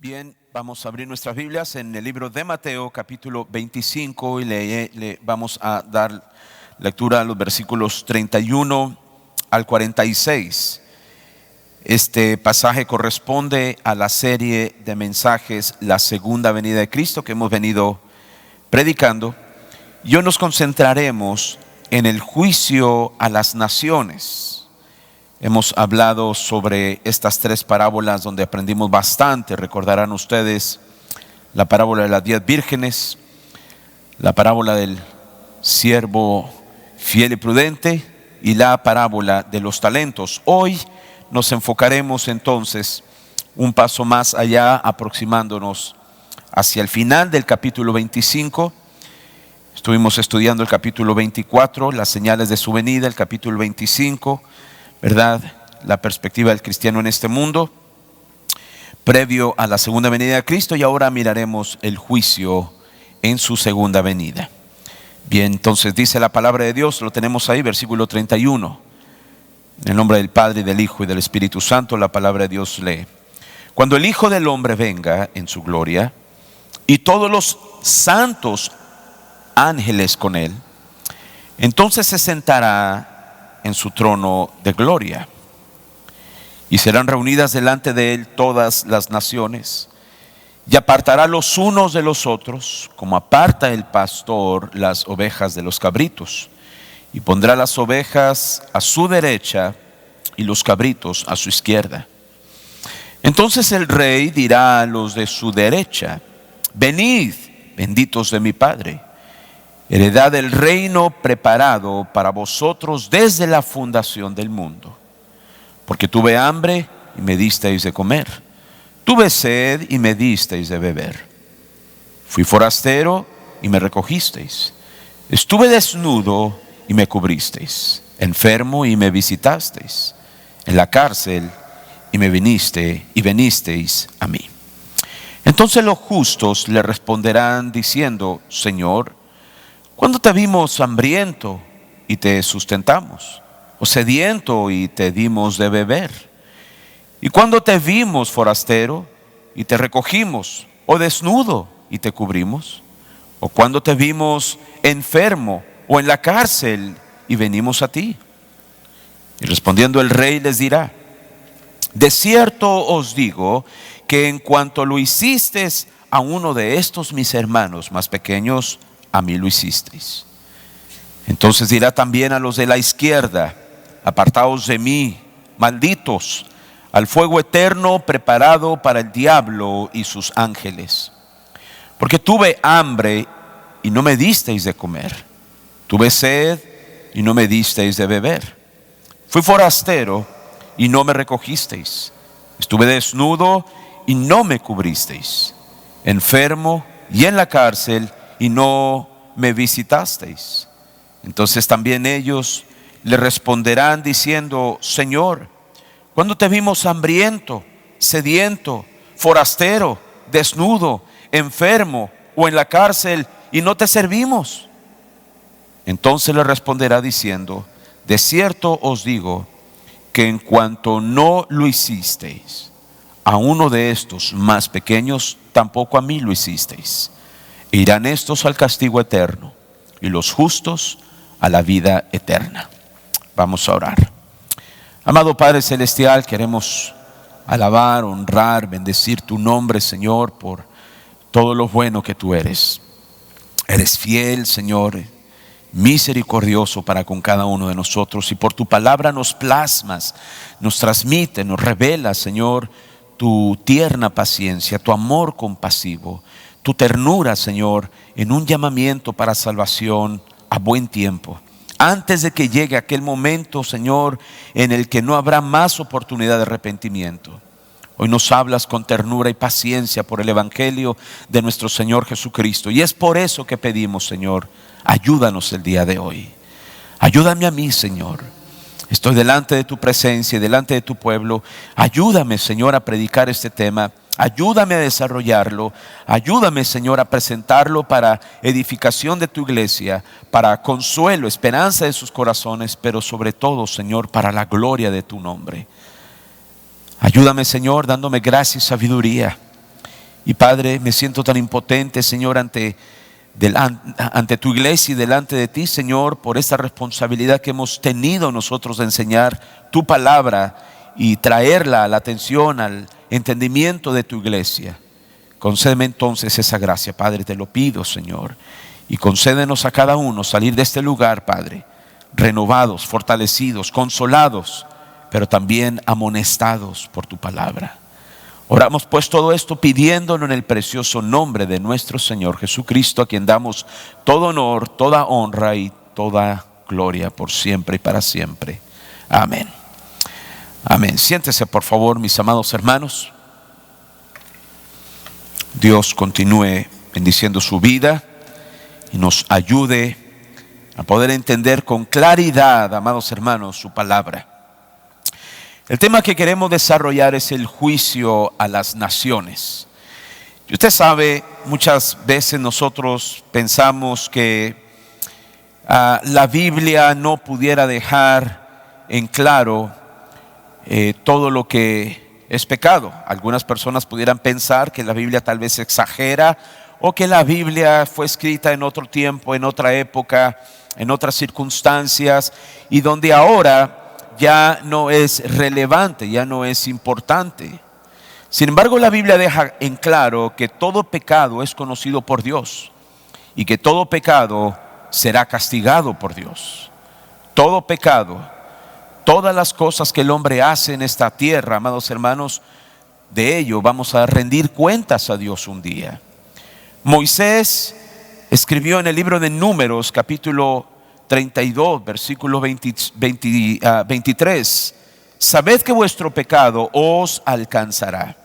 Bien, vamos a abrir nuestras Biblias en el libro de Mateo, capítulo 25, y le vamos a dar lectura a los versículos 31 al 46. Este pasaje corresponde a la serie de mensajes La Segunda Venida de Cristo que hemos venido predicando. Y hoy nos concentraremos en el juicio a las naciones. Hemos hablado sobre estas tres parábolas donde aprendimos bastante. Recordarán ustedes la parábola de las 10 vírgenes, la parábola del siervo fiel y prudente y la parábola de los talentos. Hoy nos enfocaremos entonces un paso más allá, aproximándonos hacia el final del capítulo 25. Estuvimos estudiando el capítulo 24, las señales de su venida, el capítulo 25, ¿verdad? La perspectiva del cristiano en este mundo, previo a la segunda venida de Cristo, y ahora miraremos el juicio en su segunda venida. Bien, entonces dice la palabra de Dios, lo tenemos ahí, versículo 31. En el nombre del Padre, y del Hijo, y del Espíritu Santo, la palabra de Dios lee: Cuando el Hijo del Hombre venga en su gloria, y todos los santos ángeles con él, entonces se sentará en su trono de gloria, y serán reunidas delante de él todas las naciones, y apartará los unos de los otros, como aparta el pastor las ovejas de los cabritos, y pondrá las ovejas a su derecha y los cabritos a su izquierda. Entonces el rey dirá a los de su derecha: venid, benditos de mi Padre, heredad del reino preparado para vosotros desde la fundación del mundo. Porque tuve hambre y me disteis de comer, tuve sed y me disteis de beber, fui forastero y me recogisteis, estuve desnudo y me cubristeis, enfermo y me visitasteis, en la cárcel y venisteis a mí. Entonces los justos le responderán diciendo: Señor, ¿cuándo te vimos hambriento y te sustentamos? ¿O sediento y te dimos de beber? ¿Y cuándo te vimos forastero y te recogimos? ¿O desnudo y te cubrimos? ¿O cuándo te vimos enfermo o en la cárcel y venimos a ti? Y respondiendo el rey les dirá: de cierto os digo que en cuanto lo hicisteis a uno de estos mis hermanos más pequeños, a mí lo hicisteis. Entonces dirá también a los de la izquierda: apartaos de mí, malditos, al fuego eterno preparado para el diablo y sus ángeles. Porque tuve hambre y no me disteis de comer, tuve sed y no me disteis de beber, fui forastero y no me recogisteis, estuve desnudo y no me cubristeis, enfermo y en la cárcel y no me visitasteis. Entonces también ellos le responderán diciendo: Señor, ¿cuándo te vimos hambriento, sediento, forastero, desnudo, enfermo o en la cárcel y no te servimos? Entonces le responderá diciendo: de cierto os digo que en cuanto no lo hicisteis a uno de estos más pequeños, tampoco a mí lo hicisteis. E irán estos al castigo eterno y los justos a la vida eterna. Vamos a orar. Amado Padre Celestial, queremos alabar, honrar, bendecir tu nombre, Señor, por todo lo bueno que tú eres. Eres fiel, Señor, misericordioso para con cada uno de nosotros, y por tu palabra nos plasmas, nos transmite, nos revela, Señor, tu tierna paciencia, tu amor compasivo, tu ternura, Señor, en un llamamiento para salvación a buen tiempo. Antes de que llegue aquel momento, Señor, en el que no habrá más oportunidad de arrepentimiento. Hoy nos hablas con ternura y paciencia por el evangelio de nuestro Señor Jesucristo. Y es por eso que pedimos, Señor, ayúdanos el día de hoy. Ayúdame a mí, Señor. Estoy delante de tu presencia y delante de tu pueblo. Ayúdame, Señor, a predicar este tema. Ayúdame a desarrollarlo. Ayúdame, Señor, a presentarlo para edificación de tu iglesia, para consuelo, esperanza de sus corazones, pero sobre todo, Señor, para la gloria de tu nombre. Ayúdame, Señor, dándome gracia y sabiduría. Y Padre, me siento tan impotente, Señor, ante tu iglesia y delante de ti, Señor, por esta responsabilidad que hemos tenido nosotros de enseñar tu palabra y traerla a la atención, al entendimiento de tu iglesia. Concédeme entonces esa gracia, Padre, te lo pido, Señor. Y concédenos a cada uno salir de este lugar, Padre, renovados, fortalecidos, consolados, pero también amonestados por tu palabra. Oramos pues todo esto pidiéndolo en el precioso nombre de nuestro Señor Jesucristo, a quien damos todo honor, toda honra y toda gloria por siempre y para siempre. Amén. Amén. Siéntese por favor, mis amados hermanos. Dios continúe bendiciendo su vida y nos ayude a poder entender con claridad, amados hermanos, su palabra. El tema que queremos desarrollar es el juicio a las naciones. Y usted sabe, muchas veces nosotros pensamos que la Biblia no pudiera dejar en claro todo lo que es pecado. Algunas personas pudieran pensar que la Biblia tal vez exagera, o que la Biblia fue escrita en otro tiempo, en otra época, en otras circunstancias, y donde ahora ya no es relevante, ya no es importante. Sin embargo, la Biblia deja en claro que todo pecado es conocido por Dios y que todo pecado será castigado por Dios. Todo pecado, todas las cosas que el hombre hace en esta tierra, amados hermanos, de ello vamos a rendir cuentas a Dios un día. Moisés escribió en el libro de Números, capítulo 32, versículo 23: sabed que vuestro pecado os alcanzará.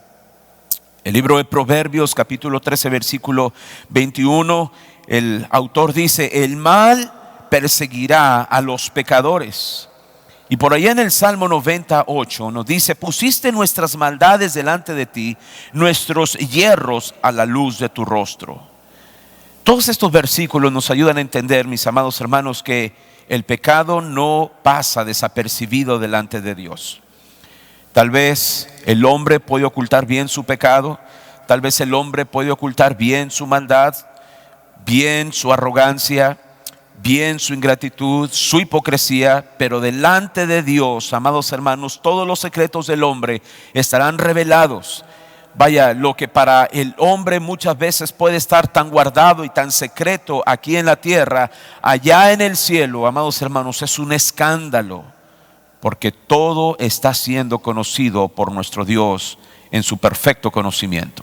El libro de Proverbios, capítulo 13, versículo 21, el autor dice: el mal perseguirá a los pecadores. Y por allá en el Salmo 98 nos dice: pusiste nuestras maldades delante de ti, nuestros hierros a la luz de tu rostro. Todos estos versículos nos ayudan a entender, mis amados hermanos, que el pecado no pasa desapercibido delante de Dios. Tal vez el hombre puede ocultar bien su pecado, tal vez el hombre puede ocultar bien su maldad, bien su arrogancia, bien su ingratitud, su hipocresía, pero delante de Dios, amados hermanos, todos los secretos del hombre estarán revelados. Vaya, lo que para el hombre muchas veces puede estar tan guardado y tan secreto aquí en la tierra, allá en el cielo, amados hermanos, es un escándalo, porque todo está siendo conocido por nuestro Dios en su perfecto conocimiento,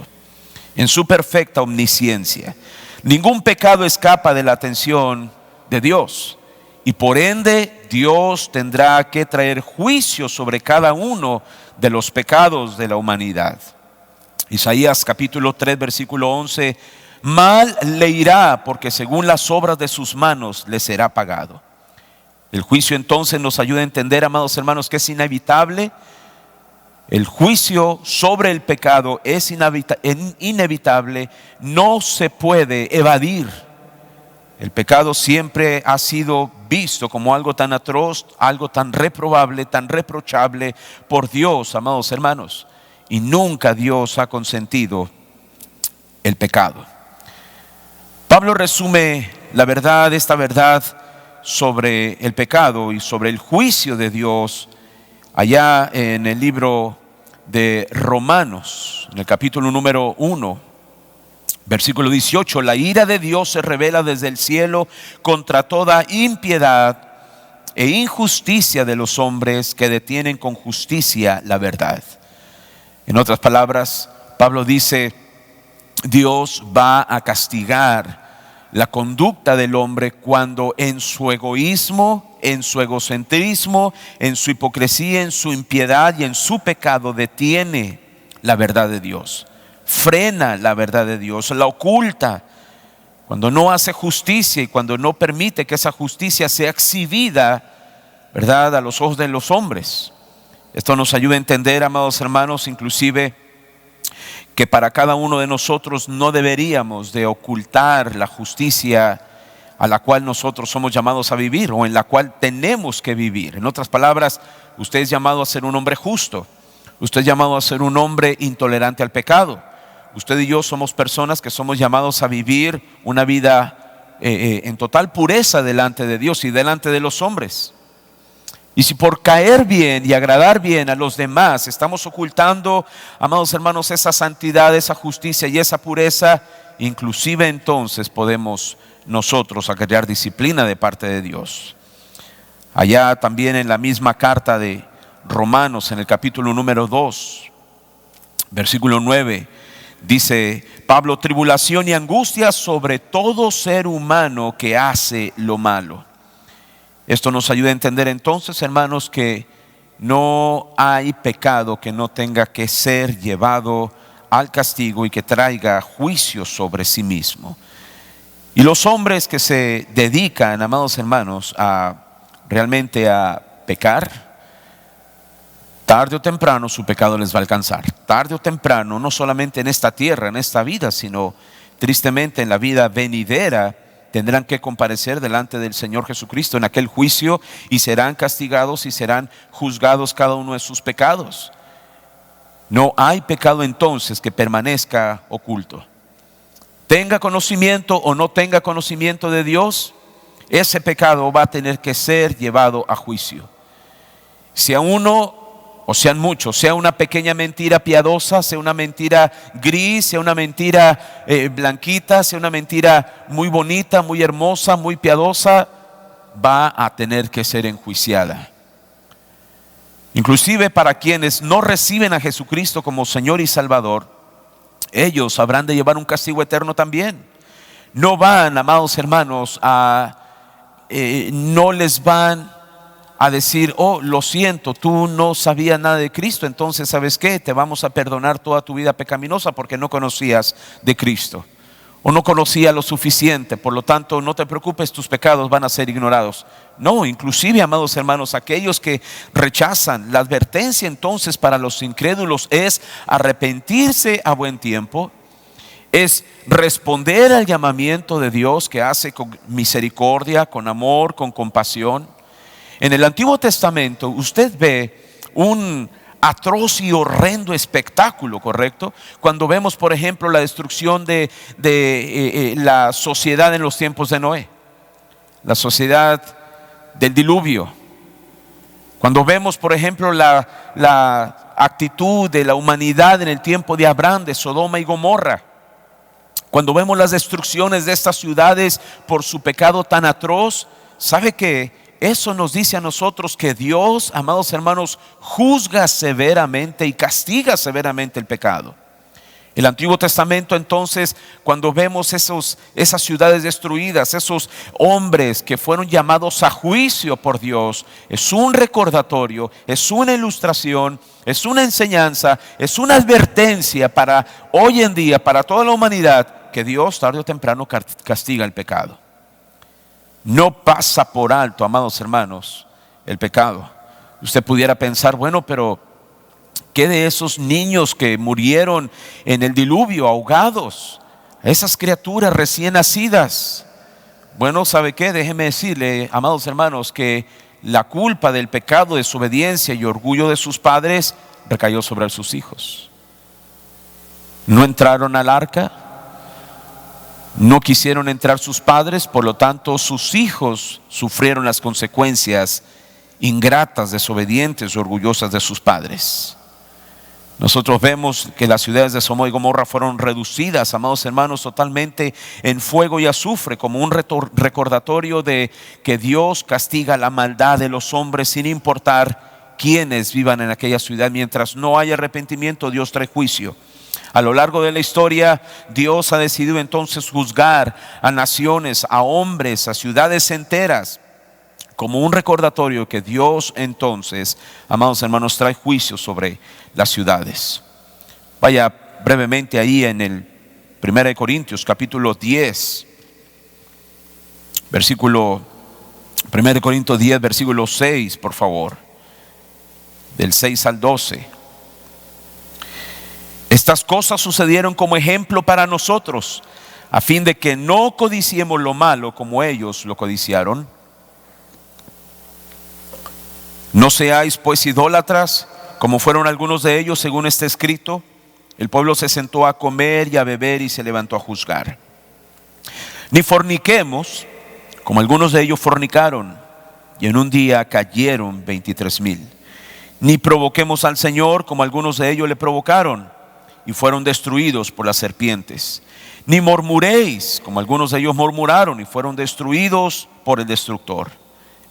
en su perfecta omnisciencia. Ningún pecado escapa de la atención de Dios, y por ende Dios tendrá que traer juicio sobre cada uno de los pecados de la humanidad. Isaías capítulo 3, versículo 11: mal le irá, porque según las obras de sus manos le será pagado. El juicio entonces nos ayuda a entender, amados hermanos, que es inevitable. El juicio sobre el pecado es inevitable, no se puede evadir. El pecado siempre ha sido visto como algo tan atroz, algo tan reprobable, tan reprochable por Dios, amados hermanos. Y nunca Dios ha consentido el pecado. Pablo resume la verdad, esta verdad sobre el pecado y sobre el juicio de Dios allá en el libro de Romanos, en el capítulo número 1, versículo 18: la ira de Dios se revela desde el cielo contra toda impiedad e injusticia de los hombres que detienen con justicia la verdad. En otras palabras, Pablo dice: Dios va a castigar la conducta del hombre cuando en su egoísmo, en su egocentrismo, en su hipocresía, en su impiedad y en su pecado detiene la verdad de Dios, frena la verdad de Dios, la oculta, cuando no hace justicia y cuando no permite que esa justicia sea exhibida, ¿verdad?, a los ojos de los hombres. Esto nos ayuda a entender, amados hermanos, inclusive que para cada uno de nosotros no deberíamos de ocultar la justicia a la cual nosotros somos llamados a vivir, o en la cual tenemos que vivir. En otras palabras, usted es llamado a ser un hombre justo, usted es llamado a ser un hombre intolerante al pecado, usted y yo somos personas que somos llamados a vivir una vida en total pureza delante de Dios y delante de los hombres. Y si por caer bien y agradar bien a los demás estamos ocultando, amados hermanos, esa santidad, esa justicia y esa pureza, inclusive entonces podemos nosotros acarrear disciplina de parte de Dios. Allá también en la misma carta de Romanos, en el capítulo número 2, versículo 9, dice Pablo: tribulación y angustia sobre todo ser humano que hace lo malo. Esto nos ayuda a entender entonces, hermanos, que no hay pecado que no tenga que ser llevado al castigo y que traiga juicio sobre sí mismo. Y los hombres que se dedican, amados hermanos, realmente a pecar, tarde o temprano su pecado les va a alcanzar. Tarde o temprano, no solamente en esta tierra, en esta vida, sino tristemente en la vida venidera, tendrán que comparecer delante del Señor Jesucristo en aquel juicio y serán castigados y serán juzgados cada uno de sus pecados. No hay pecado entonces que permanezca oculto. Tenga conocimiento o no tenga conocimiento de Dios, ese pecado va a tener que ser llevado a juicio. Sea uno o sean muchos, sea una pequeña mentira piadosa, sea una mentira gris, sea una mentira blanquita, sea una mentira muy bonita, muy hermosa, muy piadosa, va a tener que ser enjuiciada. Inclusive para quienes no reciben a Jesucristo como Señor y Salvador, ellos habrán de llevar un castigo eterno también. No van, amados hermanos, no les van a decir: oh, lo siento, tú no sabías nada de Cristo, entonces ¿sabes qué? Te vamos a perdonar toda tu vida pecaminosa porque no conocías de Cristo o no conocía lo suficiente, por lo tanto no te preocupes, tus pecados van a ser ignorados. No, inclusive, amados hermanos, aquellos que rechazan, la advertencia entonces para los incrédulos es arrepentirse a buen tiempo, es responder al llamamiento de Dios que hace con misericordia, con amor, con compasión. En el Antiguo Testamento usted ve un atroz y horrendo espectáculo, ¿correcto? Cuando vemos, por ejemplo, la destrucción de la sociedad en los tiempos de Noé, la sociedad del diluvio. Cuando vemos, por ejemplo, la actitud de la humanidad en el tiempo de Abraham, de Sodoma y Gomorra. Cuando vemos las destrucciones de estas ciudades por su pecado tan atroz, ¿sabe qué? Eso nos dice a nosotros que Dios, amados hermanos, juzga severamente y castiga severamente el pecado. El Antiguo Testamento entonces, cuando vemos esas ciudades destruidas, esos hombres que fueron llamados a juicio por Dios, es un recordatorio, es una ilustración, es una enseñanza, es una advertencia para hoy en día, para toda la humanidad, que Dios tarde o temprano castiga el pecado. No pasa por alto, amados hermanos, el pecado. Usted pudiera pensar: bueno, pero ¿qué de esos niños que murieron en el diluvio ahogados? Esas criaturas recién nacidas. Bueno, ¿sabe qué? Déjeme decirle, amados hermanos, que la culpa del pecado, desobediencia y orgullo de sus padres recayó sobre sus hijos. No entraron al arca. No quisieron entrar sus padres, por lo tanto sus hijos sufrieron las consecuencias ingratas, desobedientes, orgullosas de sus padres. Nosotros vemos que las ciudades de Sodoma y Gomorra fueron reducidas, amados hermanos, totalmente en fuego y azufre, como un recordatorio de que Dios castiga la maldad de los hombres sin importar quiénes vivan en aquella ciudad. Mientras no haya arrepentimiento, Dios trae juicio. A lo largo de la historia, Dios ha decidido entonces juzgar a naciones, a hombres, a ciudades enteras, como un recordatorio que Dios entonces, amados hermanos, trae juicio sobre las ciudades. Vaya brevemente ahí en el 1 Corintios capítulo 10, versículo 1 Corintios 10, versículo 6, por favor, del 6 al 12. Estas cosas sucedieron como ejemplo para nosotros, a fin de que no codiciemos lo malo como ellos lo codiciaron. No seáis pues idólatras, como fueron algunos de ellos, según está escrito: El pueblo se sentó a comer y a beber y se levantó a juzgar. Ni forniquemos, como algunos de ellos fornicaron, y en un día cayeron 23,000. Ni provoquemos al Señor, como algunos de ellos le provocaron, y fueron destruidos por las serpientes. Ni murmuréis, como algunos de ellos murmuraron, y fueron destruidos por el destructor.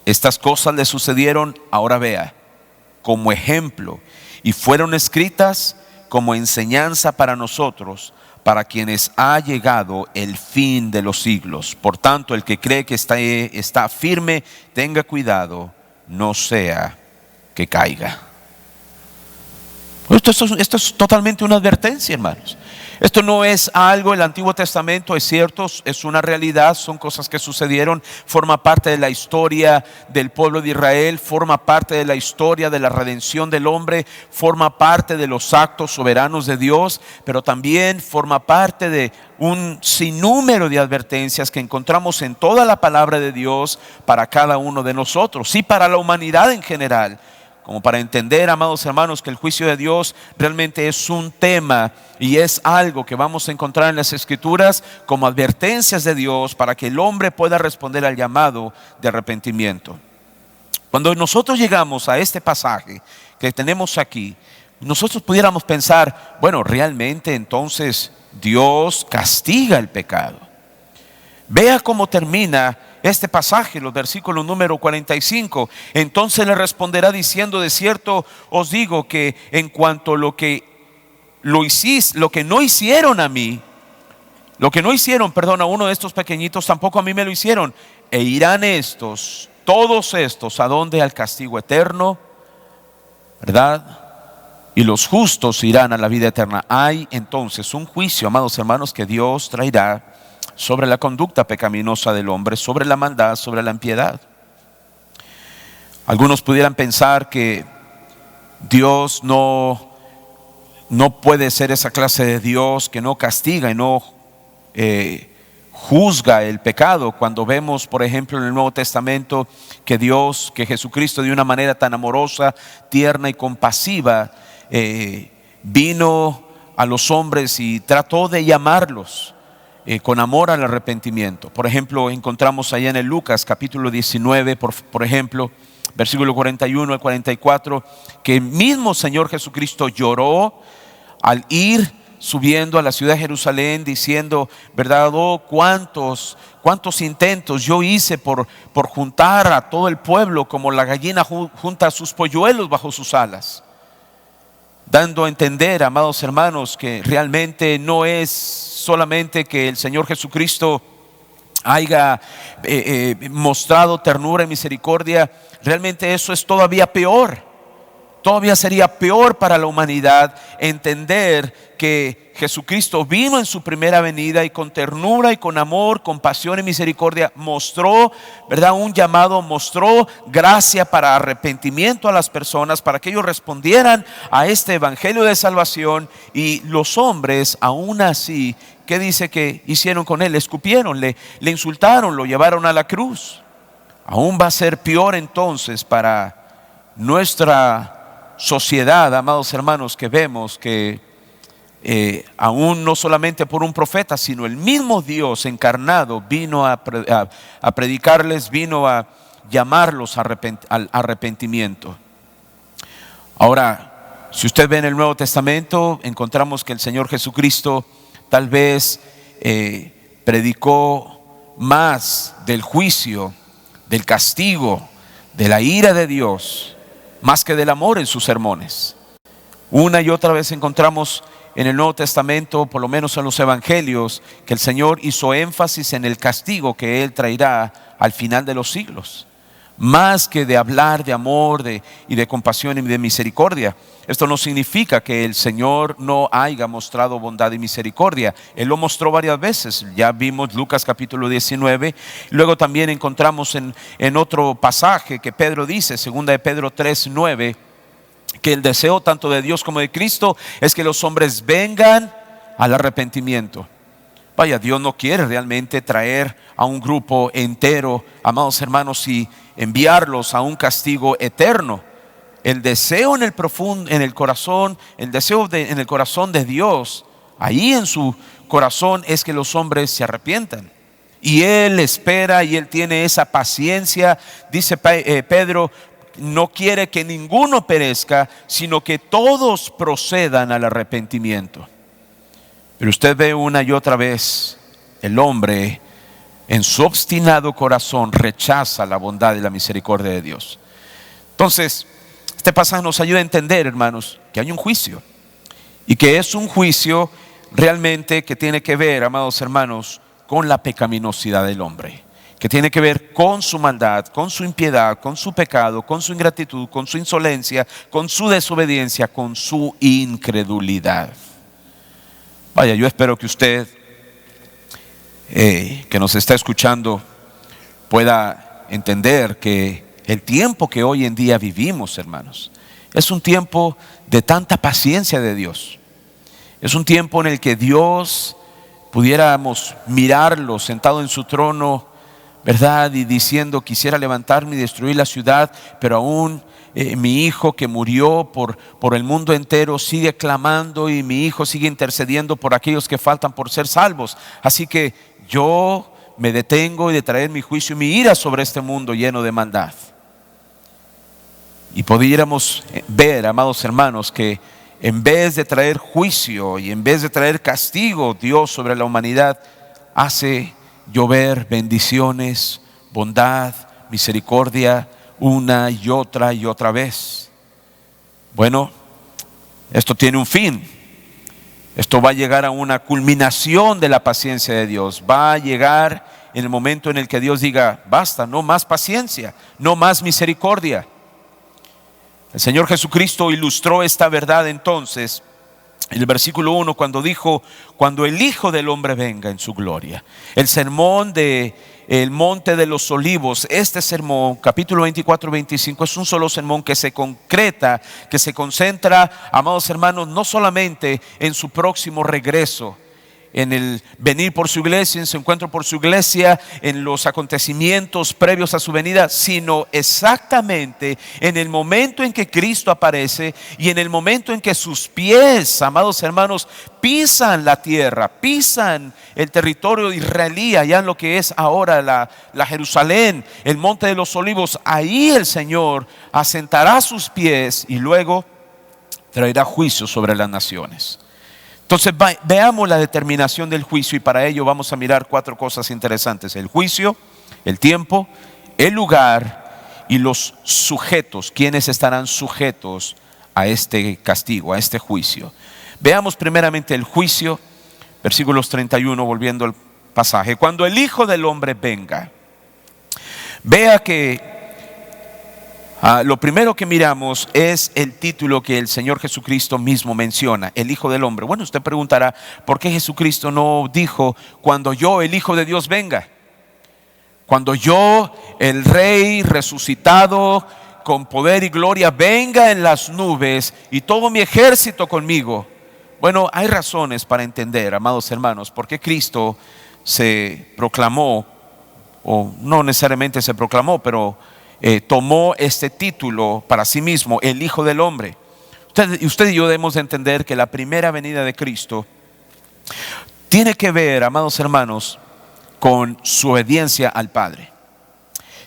Estas cosas le sucedieron, ahora vea, como ejemplo, y fueron escritas como enseñanza para nosotros, para quienes ha llegado el fin de los siglos. Por tanto, el que cree que está firme, tenga cuidado, no sea que caiga. Esto es totalmente una advertencia, hermanos. Esto no es algo, el Antiguo Testamento es cierto, es una realidad, son cosas que sucedieron, forma parte de la historia del pueblo de Israel, forma parte de la historia de la redención del hombre, forma parte de los actos soberanos de Dios, pero también forma parte de un sinnúmero de advertencias que encontramos en toda la palabra de Dios para cada uno de nosotros y para la humanidad en general. Como para entender, amados hermanos, que el juicio de Dios realmente es un tema y es algo que vamos a encontrar en las Escrituras como advertencias de Dios para que el hombre pueda responder al llamado de arrepentimiento. Cuando nosotros llegamos a este pasaje que tenemos aquí, nosotros pudiéramos pensar, bueno, realmente entonces Dios castiga el pecado. Vea cómo termina este pasaje, los versículos número 45. Entonces le responderá diciendo: de cierto os digo que en cuanto lo que no hicieron a mí, a uno de estos pequeñitos, tampoco a mí me lo hicieron. E irán todos estos, ¿a dónde? Al castigo eterno, ¿verdad? Y los justos irán a la vida eterna. Hay entonces un juicio, amados hermanos, que Dios traerá sobre la conducta pecaminosa del hombre, sobre la maldad, sobre la impiedad. Algunos pudieran pensar que Dios no puede ser esa clase de Dios que no castiga y no juzga el pecado. Cuando vemos, por ejemplo, en el Nuevo Testamento que Jesucristo, de una manera tan amorosa, tierna y compasiva, vino a los hombres y trató de llamarlos con amor al arrepentimiento. Por ejemplo, encontramos allá en el Lucas capítulo 19, por ejemplo, versículo 41 al 44, que el mismo Señor Jesucristo lloró al ir subiendo a la ciudad de Jerusalén, diciendo, ¿verdad? Oh, cuántos intentos yo hice por juntar a todo el pueblo, como la gallina junta a sus polluelos bajo sus alas. Dando a entender, amados hermanos, que realmente no es solamente que el Señor Jesucristo haya mostrado ternura y misericordia, realmente eso es todavía peor. Todavía sería peor para la humanidad entender que Jesucristo vino en su primera venida y con ternura y con amor, compasión y misericordia mostró, ¿verdad? Un llamado, mostró gracia para arrepentimiento a las personas, para que ellos respondieran a este evangelio de salvación. Y los hombres, aún así, ¿qué dice que hicieron con él? Le escupieron, le insultaron, lo llevaron a la cruz. Aún va a ser peor entonces para nuestra sociedad, amados hermanos, que vemos que aún no solamente por un profeta, sino el mismo Dios encarnado vino a predicarles, vino a llamarlos al arrepentimiento. Ahora, si usted ve en el Nuevo Testamento, encontramos que el Señor Jesucristo tal vez predicó más del juicio, del castigo, de la ira de Dios, más que del amor en sus sermones. Una y otra vez encontramos en el Nuevo Testamento, por lo menos en los evangelios, que el Señor hizo énfasis en el castigo que Él traerá al final de los siglos, más que de hablar de amor y de compasión y de misericordia. Esto no significa que el Señor no haya mostrado bondad y misericordia. Él lo mostró varias veces. Ya vimos Lucas capítulo 19. Luego también encontramos en otro pasaje que Pedro dice, segunda de Pedro 3:9, que el deseo tanto de Dios como de Cristo es que los hombres vengan al arrepentimiento. Vaya, Dios no quiere realmente traer a un grupo entero, amados hermanos, y enviarlos a un castigo eterno. el deseo en el profundo, en el corazón, en el corazón de Dios, ahí en su corazón es que los hombres se arrepientan. Y Él espera y Él tiene esa paciencia. Dice Pedro, no quiere que ninguno perezca, sino que todos procedan al arrepentimiento. Pero usted ve una y otra vez, el hombre en su obstinado corazón rechaza la bondad y la misericordia de Dios. Entonces, este pasaje nos ayuda a entender, hermanos, que hay un juicio. Y que es un juicio realmente que tiene que ver, amados hermanos, con la pecaminosidad del hombre. Que tiene que ver con su maldad, con su impiedad, con su pecado, con su ingratitud, con su insolencia, con su desobediencia, con su incredulidad. Vaya, yo espero que usted, que nos está escuchando, pueda entender que el tiempo que hoy en día vivimos, hermanos, es un tiempo de tanta paciencia de Dios. Es un tiempo en el que Dios pudiéramos mirarlo sentado en su trono, ¿verdad? Y diciendo, quisiera levantarme y destruir la ciudad, pero aún mi hijo que murió por el mundo entero sigue clamando, y mi hijo sigue intercediendo por aquellos que faltan por ser salvos. Así que yo me detengo y de traer mi juicio y mi ira sobre este mundo lleno de maldad. Y pudiéramos ver, amados hermanos, que en vez de traer juicio y en vez de traer castigo, Dios sobre la humanidad hace llover bendiciones, bondad, misericordia, una y otra vez. Bueno, esto tiene un fin. Esto va a llegar a una culminación de la paciencia de Dios. Va a llegar en el momento en el que Dios diga, basta, no más paciencia, no más misericordia. El Señor Jesucristo ilustró esta verdad entonces en el versículo 1 cuando dijo, cuando el Hijo del Hombre venga en su gloria. El sermón de el Monte de los Olivos, este sermón, capítulo 24-25, es un solo sermón que se concreta, que se concentra, amados hermanos, no solamente en su próximo regreso, en el venir por su iglesia, en su encuentro por su iglesia, en los acontecimientos previos a su venida, sino exactamente en el momento en que Cristo aparece y en el momento en que sus pies, amados hermanos, pisan la tierra, pisan el territorio israelí, allá en lo que es ahora la Jerusalén, el Monte de los Olivos. Ahí el Señor asentará sus pies y luego traerá juicio sobre las naciones. Entonces veamos la determinación del juicio, y para ello vamos a mirar 4 cosas interesantes: el juicio, el tiempo, el lugar y los sujetos, quienes estarán sujetos a este castigo, a este juicio. Veamos primeramente el juicio, versículos 31, volviendo al pasaje. Cuando el Hijo del Hombre venga, vea que lo primero que miramos es el título que el Señor Jesucristo mismo menciona, el Hijo del Hombre. Bueno, usted preguntará, ¿por qué Jesucristo no dijo cuando yo, el Hijo de Dios, venga? Cuando yo, el Rey resucitado con poder y gloria, venga en las nubes y todo mi ejército conmigo. Bueno, hay razones para entender, amados hermanos, por qué Cristo se proclamó, o no necesariamente se proclamó, pero tomó este título para sí mismo, el Hijo del Hombre. Usted y yo debemos de entender que la primera venida de Cristo tiene que ver, amados hermanos, con su obediencia al Padre.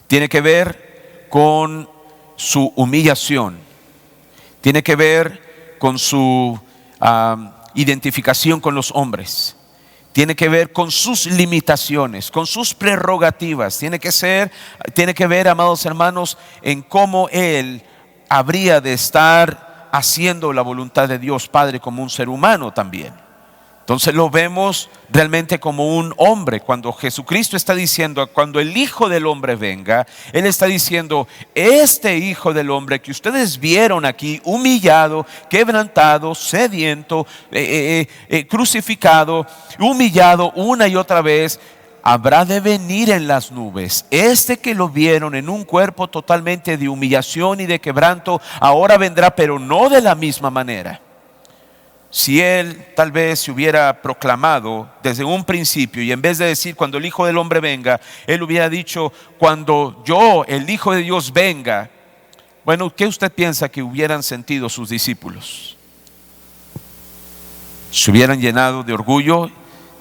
Tiene que ver con su humillación. Tiene que ver con su identificación con los hombres. Tiene que ver con sus limitaciones, con sus prerrogativas. Tiene que ver, amados hermanos, en cómo Él habría de estar haciendo la voluntad de Dios Padre como un ser humano también. Entonces lo vemos realmente como un hombre. Cuando Jesucristo está diciendo, cuando el Hijo del Hombre venga, Él está diciendo, este Hijo del Hombre que ustedes vieron aquí, humillado, quebrantado, sediento, crucificado, humillado una y otra vez, habrá de venir en las nubes. Este que lo vieron en un cuerpo totalmente de humillación y de quebranto, ahora vendrá, pero no de la misma manera. Si Él tal vez se hubiera proclamado desde un principio, y en vez de decir cuando el Hijo del Hombre venga, Él hubiera dicho cuando yo, el Hijo de Dios, venga, Bueno, ¿qué usted piensa que hubieran sentido sus discípulos? Se hubieran llenado de orgullo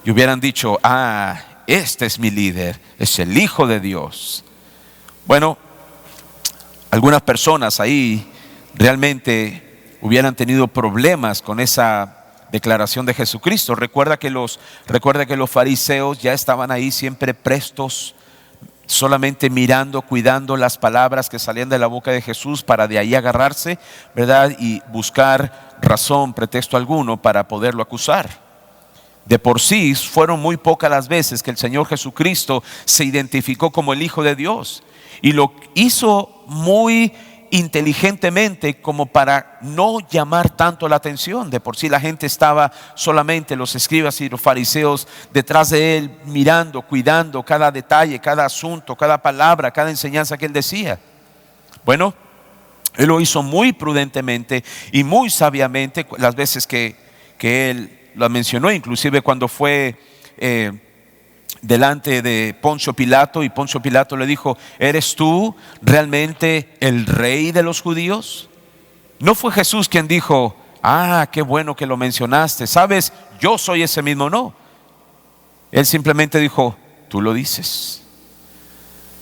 y hubieran dicho: ah, este es mi líder, es el Hijo de Dios. Bueno, algunas personas ahí realmente hubieran tenido problemas con esa declaración de Jesucristo. Recuerda que los fariseos ya estaban ahí siempre prestos, solamente mirando, cuidando las palabras que salían de la boca de Jesús para de ahí agarrarse, ¿verdad? Y buscar razón, pretexto alguno para poderlo acusar. De por sí fueron muy pocas las veces que el Señor Jesucristo se identificó como el Hijo de Dios, y lo hizo muy inteligentemente como para no llamar tanto la atención. De por sí la gente estaba solamente, los escribas y los fariseos, detrás de él, mirando, cuidando cada detalle, cada asunto, cada palabra, cada enseñanza que él decía. Bueno, él lo hizo muy prudentemente y muy sabiamente las veces que él lo mencionó, inclusive cuando fue delante de Poncio Pilato, y Poncio Pilato le dijo: ¿eres tú realmente el rey de los judíos? No fue Jesús quien dijo: ah, qué bueno que lo mencionaste, sabes, yo soy ese mismo. No, él simplemente dijo: tú lo dices.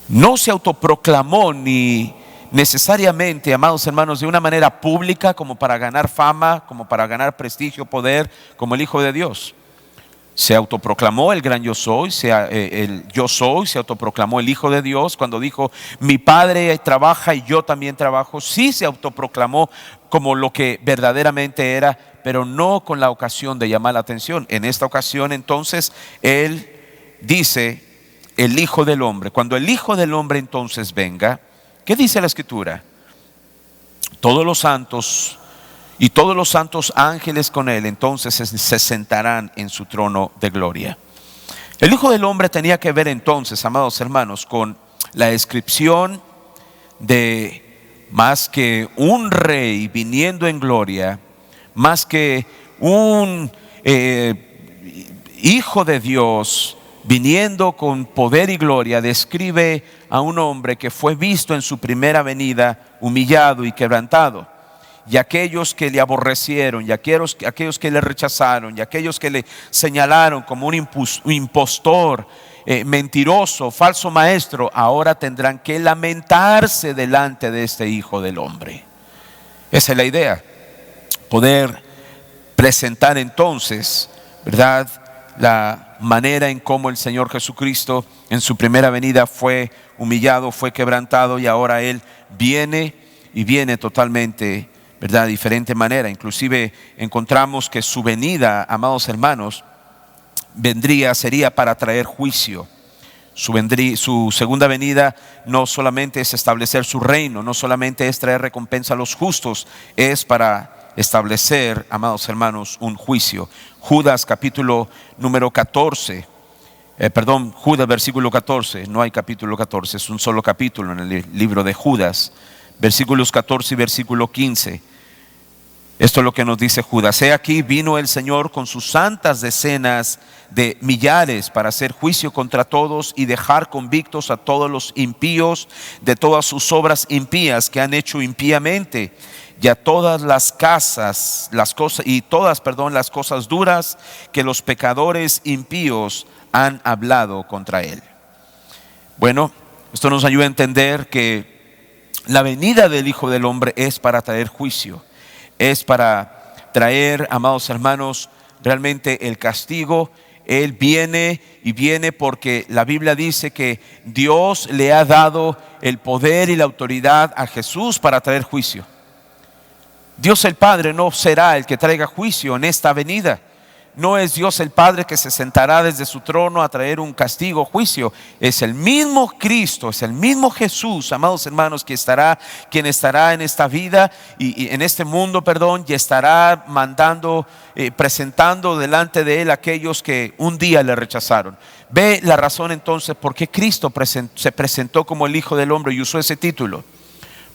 No se autoproclamó ni necesariamente, amados hermanos, de una manera pública como para ganar fama, como para ganar prestigio, poder, como el Hijo de Dios. Se autoproclamó el gran yo soy, el yo soy, se autoproclamó el Hijo de Dios cuando dijo: mi Padre trabaja y yo también trabajo. Sí, se autoproclamó como lo que verdaderamente era, pero no con la ocasión de llamar la atención. En esta ocasión entonces él dice: el Hijo del Hombre. Cuando el Hijo del Hombre entonces venga, ¿qué dice la Escritura? Todos los santos y todos los santos ángeles con él entonces se sentarán en su trono de gloria. El Hijo del Hombre tenía que ver entonces, amados hermanos, con la descripción de más que un rey viniendo en gloria, más que un Hijo de Dios viniendo con poder y gloria. Describe a un hombre que fue visto en su primera venida humillado y quebrantado. Y aquellos que le aborrecieron, y aquellos que le rechazaron, y aquellos que le señalaron como un impostor, mentiroso, falso maestro, ahora tendrán que lamentarse delante de este Hijo del Hombre. Esa es la idea, poder presentar entonces, ¿verdad?, la manera en cómo el Señor Jesucristo en su primera venida fue humillado, fue quebrantado, y ahora Él viene, y viene totalmente, ¿verdad?, de diferente manera. Inclusive encontramos que su venida, amados hermanos, sería para traer juicio. Su segunda venida no solamente es establecer su reino, no solamente es traer recompensa a los justos, es para establecer, amados hermanos, un juicio. Judas capítulo número 14, Judas versículo 14, no hay capítulo 14, es un solo capítulo en el libro de Judas, versículos 14 y versículo 15. Esto es lo que nos dice Judas: he aquí vino el Señor con sus santas decenas de millares para hacer juicio contra todos y dejar convictos a todos los impíos de todas sus obras impías que han hecho impíamente, y a todas las cosas duras que los pecadores impíos han hablado contra él. Bueno, esto nos ayuda a entender que la venida del Hijo del Hombre es para traer juicio, es para traer, amados hermanos, realmente el castigo. Él viene, y viene porque la Biblia dice que Dios le ha dado el poder y la autoridad a Jesús para traer juicio. Dios el Padre no será el que traiga juicio en esta venida. No es Dios el Padre que se sentará desde su trono a traer un castigo, juicio. Es el mismo Cristo, es el mismo Jesús, amados hermanos, quien estará en esta vida y en este mundo, y estará mandando, presentando delante de él a aquellos que un día le rechazaron. Ve la razón entonces por qué Cristo se presentó como el Hijo del Hombre y usó ese título.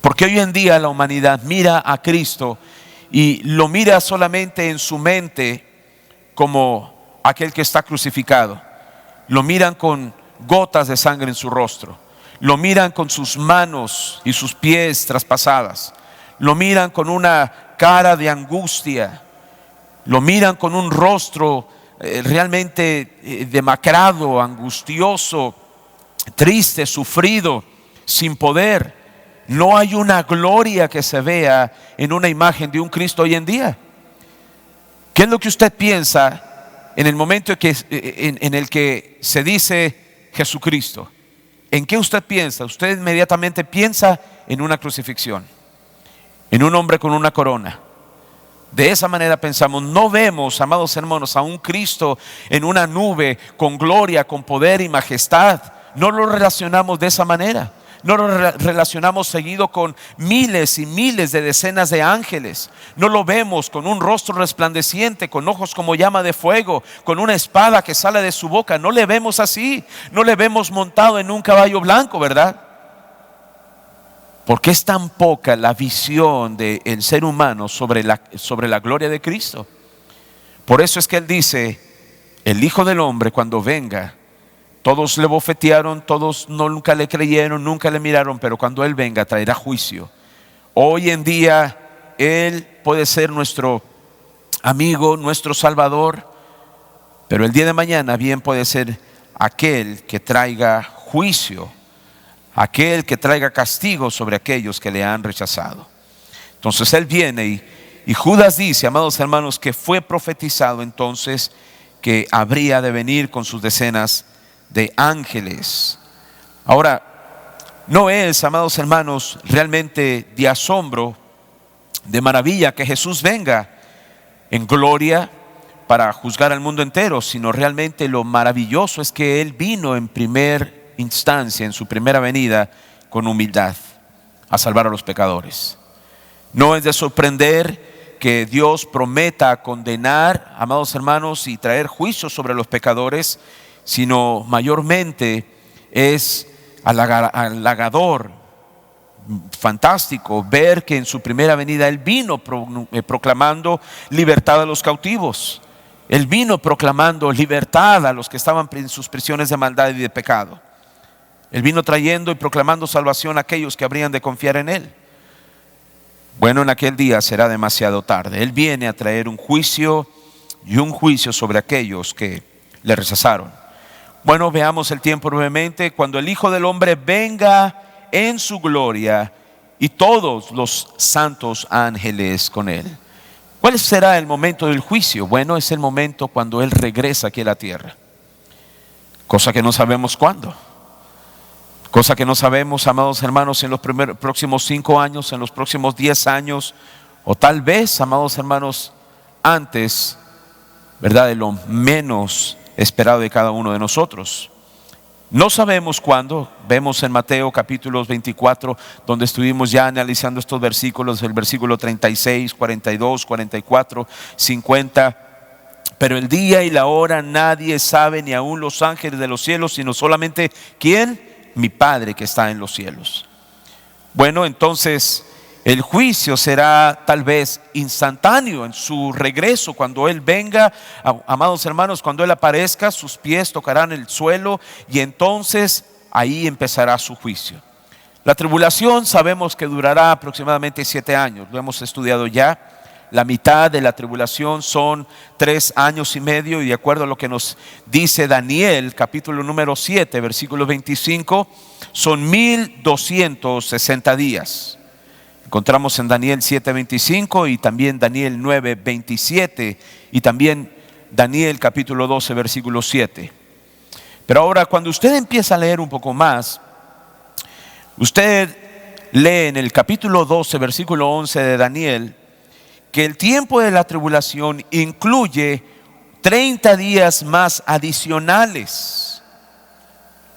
Porque hoy en día la humanidad mira a Cristo y lo mira solamente en su mente como aquel que está crucificado. Lo miran con gotas de sangre en su rostro, lo miran con sus manos y sus pies traspasadas, lo miran con una cara de angustia, lo miran con un rostro realmente demacrado, angustioso, triste, sufrido, sin poder. No hay una gloria que se vea en una imagen de un Cristo hoy en día. ¿Qué es lo que usted piensa en el momento en el que se dice Jesucristo? ¿En qué usted piensa? Usted inmediatamente piensa en una crucifixión, en un hombre con una corona. De esa manera pensamos. No vemos, amados hermanos, a un Cristo en una nube con gloria, con poder y majestad. No lo relacionamos de esa manera. No lo relacionamos seguido con miles y miles de decenas de ángeles. No lo vemos con un rostro resplandeciente, con ojos como llama de fuego, con una espada que sale de su boca. No le vemos así. No le vemos montado en un caballo blanco, ¿verdad? Porque es tan poca la visión del ser humano sobre la gloria de Cristo. Por eso es que Él dice: el Hijo del Hombre cuando venga, todos le bofetearon, todos nunca le creyeron, nunca le miraron, pero cuando Él venga traerá juicio. Hoy en día Él puede ser nuestro amigo, nuestro Salvador, pero el día de mañana bien puede ser aquel que traiga juicio, aquel que traiga castigo sobre aquellos que le han rechazado. Entonces Él viene y Judas dice, amados hermanos, que fue profetizado entonces que habría de venir con sus decenas de ángeles. Ahora, no es, amados hermanos, realmente de asombro, de maravilla que Jesús venga en gloria para juzgar al mundo entero, sino realmente lo maravilloso es que Él vino en primer instancia, en su primera venida, con humildad a salvar a los pecadores. No es de sorprender que Dios prometa condenar, amados hermanos, y traer juicio sobre los pecadores, sino mayormente es halagador, fantástico ver que en su primera venida Él vino proclamando libertad a los cautivos. Él vino proclamando libertad a los que estaban en sus prisiones de maldad y de pecado. Él vino trayendo y proclamando salvación a aquellos que habrían de confiar en Él. Bueno, en aquel día será demasiado tarde. Él viene a traer un juicio y un juicio sobre aquellos que le rechazaron. Bueno, veamos el tiempo brevemente. Cuando el Hijo del Hombre venga en su gloria y todos los santos ángeles con Él. ¿Cuál será el momento del juicio? Bueno, es el momento cuando Él regresa aquí a la tierra. Cosa que no sabemos cuándo. Cosa que no sabemos, amados hermanos, en los próximos 5 años, en los próximos 10 años, o tal vez, amados hermanos, antes, ¿verdad?, de lo menos esperado de cada uno de nosotros. No sabemos cuándo. Vemos en Mateo capítulo 24, donde estuvimos ya analizando estos versículos, el versículo 36, 42, 44, 50. Pero el día y la hora nadie sabe, ni aun los ángeles de los cielos, sino solamente ¿quién? Mi Padre que está en los cielos. Bueno, entonces el juicio será tal vez instantáneo en su regreso. Cuando Él venga, amados hermanos, cuando Él aparezca, sus pies tocarán el suelo y entonces ahí empezará su juicio. La tribulación sabemos que durará aproximadamente 7 años. Lo hemos estudiado ya. La mitad de la tribulación son 3 años y medio, y de acuerdo a lo que nos dice Daniel, capítulo número 7, versículo 25, son 1260 días. Encontramos en Daniel 7:25 y también Daniel 9:27 y también Daniel capítulo 12, versículo 7. Pero ahora, cuando usted empieza a leer un poco más, usted lee en el capítulo 12, versículo 11 de Daniel, que el tiempo de la tribulación incluye 30 días más adicionales.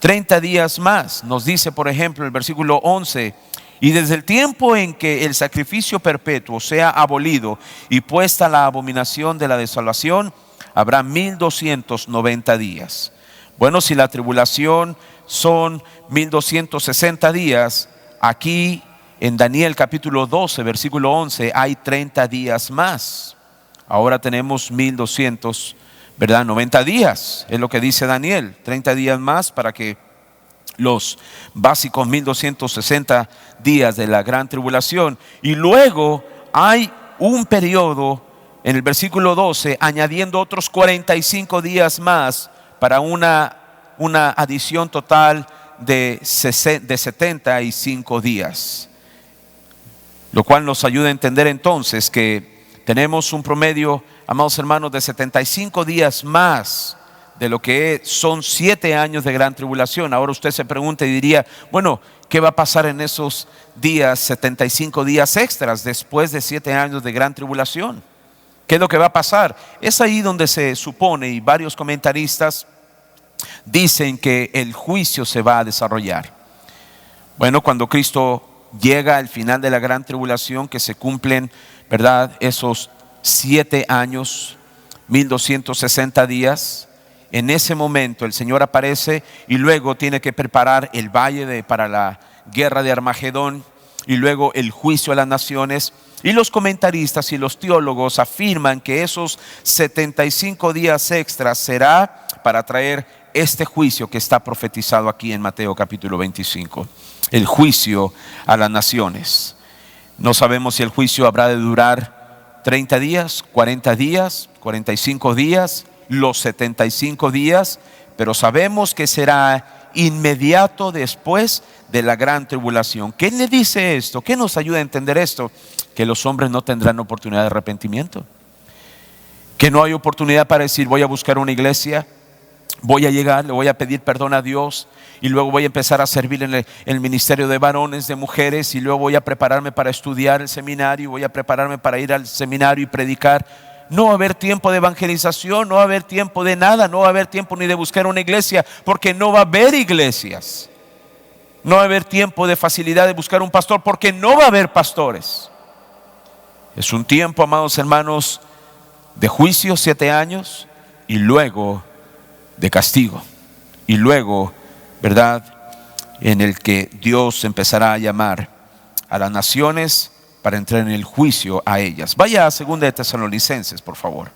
30 días más. Nos dice, por ejemplo, el versículo 11: y desde el tiempo en que el sacrificio perpetuo sea abolido y puesta la abominación de la desolación, habrá 1290 días. Bueno, si la tribulación son 1260 días, aquí en Daniel capítulo 12, versículo 11, hay 30 días más. Ahora tenemos 1290 días, es lo que dice Daniel. 30 días más para que los básicos 1260 días de la gran tribulación. Y luego hay un periodo en el versículo 12 añadiendo otros 45 días más para una adición total de 75 días. Lo cual nos ayuda a entender entonces que tenemos un promedio, amados hermanos, de 75 días más de lo que son 7 años de gran tribulación. Ahora usted se pregunta y diría, bueno, ¿qué va a pasar en esos días, 75 días extras después de 7 años de gran tribulación? ¿Qué es lo que va a pasar? Es ahí donde se supone, y varios comentaristas dicen que el juicio se va a desarrollar. Bueno, cuando Cristo llega al final de la gran tribulación, que se cumplen, ¿verdad?, esos 7 años, 1260 días. En ese momento el Señor aparece y luego tiene que preparar el valle para la guerra de Armagedón y luego el juicio a las naciones. Y los comentaristas y los teólogos afirman que esos 75 días extras será para traer este juicio que está profetizado aquí en Mateo capítulo 25. El juicio a las naciones. No sabemos si el juicio habrá de durar 30 días, 40 días, 45 días, los 75 días, pero sabemos que será inmediato después de la gran tribulación. ¿Qué le dice esto? ¿Qué nos ayuda a entender esto? Que los hombres no tendrán oportunidad de arrepentimiento, que no hay oportunidad para decir voy a buscar una iglesia, voy a llegar, le voy a pedir perdón a Dios y luego voy a empezar a servir en el ministerio de varones, de mujeres, y luego voy a prepararme para estudiar el seminario, voy a prepararme para ir al seminario y predicar. No va a haber tiempo de evangelización, no va a haber tiempo de nada, no va a haber tiempo ni de buscar una iglesia, porque no va a haber iglesias. No va a haber tiempo de facilidad de buscar un pastor, porque no va a haber pastores. Es un tiempo, amados hermanos, de juicio, 7 años, y luego de castigo, y luego, ¿verdad?, en el que Dios empezará a llamar a las naciones para entrar en el juicio a ellas. Vaya a 2 de Tesalonicenses, por favor.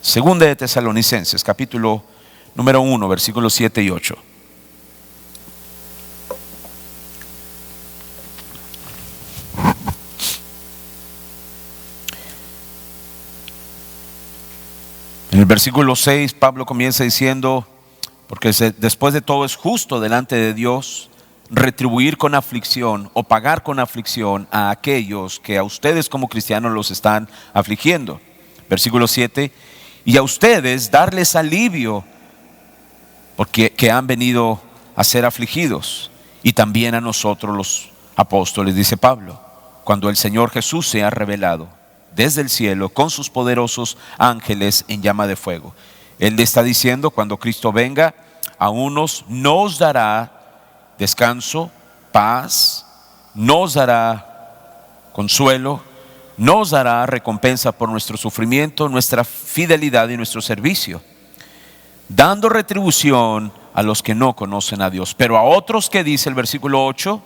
2 de Tesalonicenses, capítulo número 1, versículos 7 y 8. En el versículo 6, Pablo comienza diciendo, porque después de todo es justo delante de Dios retribuir con aflicción o pagar con aflicción a aquellos que a ustedes como cristianos los están afligiendo. Versículo 7, y a ustedes darles alivio porque que han venido a ser afligidos, y también a nosotros los apóstoles, dice Pablo, cuando el Señor Jesús se ha revelado desde el cielo con sus poderosos ángeles en llama de fuego. Él le está diciendo, cuando Cristo venga, a unos nos dará descanso, paz, nos dará consuelo, nos dará recompensa por nuestro sufrimiento, nuestra fidelidad y nuestro servicio, dando retribución a los que no conocen a Dios. Pero a otros, ¿qué dice el versículo 8?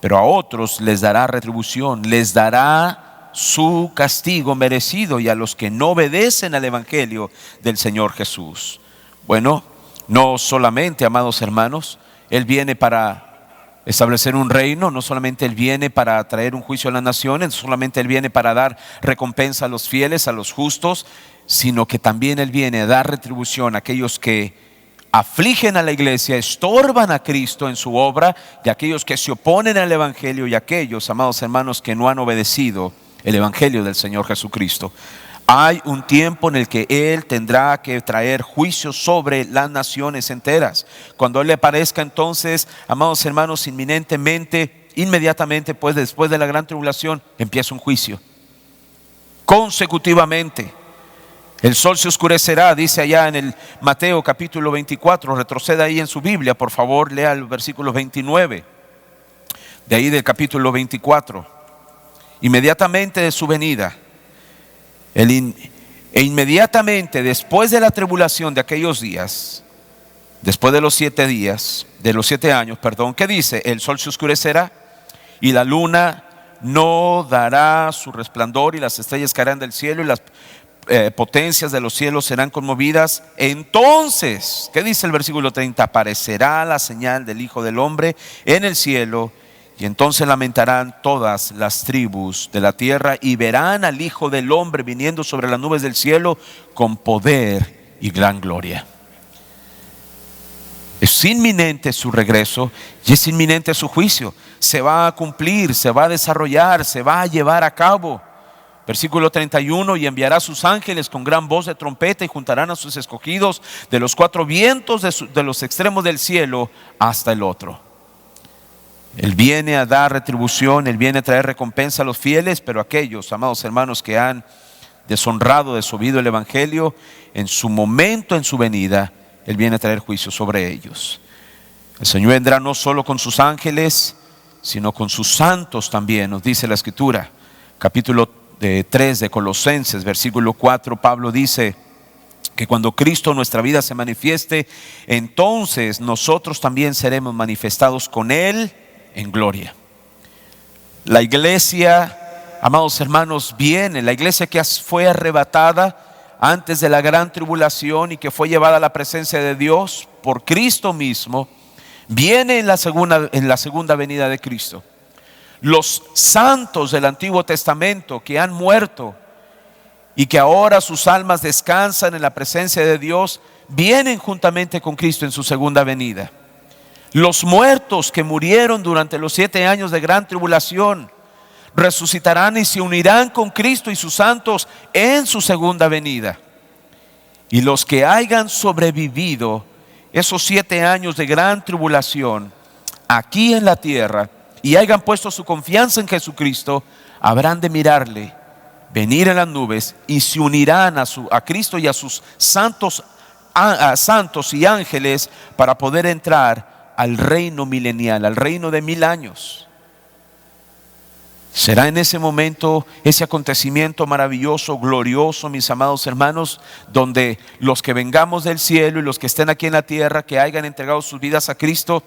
Pero a otros les dará retribución, les dará su castigo merecido, y a los que no obedecen al evangelio del Señor Jesús. Bueno, no solamente, amados hermanos, Él viene para establecer un reino, no solamente Él viene para traer un juicio a las naciones, no solamente Él viene para dar recompensa a los fieles, a los justos, sino que también Él viene a dar retribución a aquellos que afligen a la iglesia, estorban a Cristo en su obra, y a aquellos que se oponen al evangelio, y a aquellos, amados hermanos, que no han obedecido el evangelio del Señor Jesucristo. Hay un tiempo en el que Él tendrá que traer juicio sobre las naciones enteras. Cuando Él le aparezca, entonces, amados hermanos, inmediatamente, pues después de la gran tribulación, empieza un juicio consecutivamente. El sol se oscurecerá, dice allá en el Mateo capítulo 24. Retroceda ahí en su Biblia, por favor, lea el versículo 29 de ahí del capítulo 24. Inmediatamente de su venida, e inmediatamente después de la tribulación de aquellos días, después de los 7 días, de los 7 años, perdón, ¿qué dice? El sol se oscurecerá y la luna no dará su resplandor, y las estrellas caerán del cielo, y potencias de los cielos serán conmovidas. Entonces, ¿qué dice el versículo 30? Aparecerá la señal del Hijo del Hombre en el cielo, y entonces lamentarán todas las tribus de la tierra y verán al Hijo del Hombre viniendo sobre las nubes del cielo con poder y gran gloria. Es inminente su regreso y es inminente su juicio. Se va a cumplir, se va a desarrollar, se va a llevar a cabo. Versículo 31, y enviará a sus ángeles con gran voz de trompeta y juntarán a sus escogidos de los cuatro vientos de los extremos del cielo hasta el otro. Él viene a dar retribución, Él viene a traer recompensa a los fieles, pero aquellos, amados hermanos, que han deshonrado, desobedido el Evangelio, en su momento, en su venida, Él viene a traer juicio sobre ellos. El Señor vendrá no solo con sus ángeles, sino con sus santos también, nos dice la Escritura. Capítulo 3 de Colosenses, versículo 4, Pablo dice que cuando Cristo en nuestra vida se manifieste, entonces nosotros también seremos manifestados con Él en gloria. La iglesia, amados hermanos, viene, la iglesia que fue arrebatada antes de la gran tribulación y que fue llevada a la presencia de Dios por Cristo mismo, viene en la segunda venida de Cristo. Los santos del Antiguo Testamento que han muerto y que ahora sus almas descansan en la presencia de Dios, vienen juntamente con Cristo en su segunda venida. Los muertos que murieron durante los 7 años de gran tribulación resucitarán y se unirán con Cristo y sus santos en su segunda venida. Y los que hayan sobrevivido esos 7 años de gran tribulación aquí en la tierra y hayan puesto su confianza en Jesucristo, habrán de mirarle venir en las nubes y se unirán a Cristo y a sus santos y ángeles para poder entrar al reino milenial, al reino de 1000 años. Será en ese momento, ese acontecimiento maravilloso, glorioso, mis amados hermanos, donde los que vengamos del cielo y los que estén aquí en la tierra, que hayan entregado sus vidas a Cristo,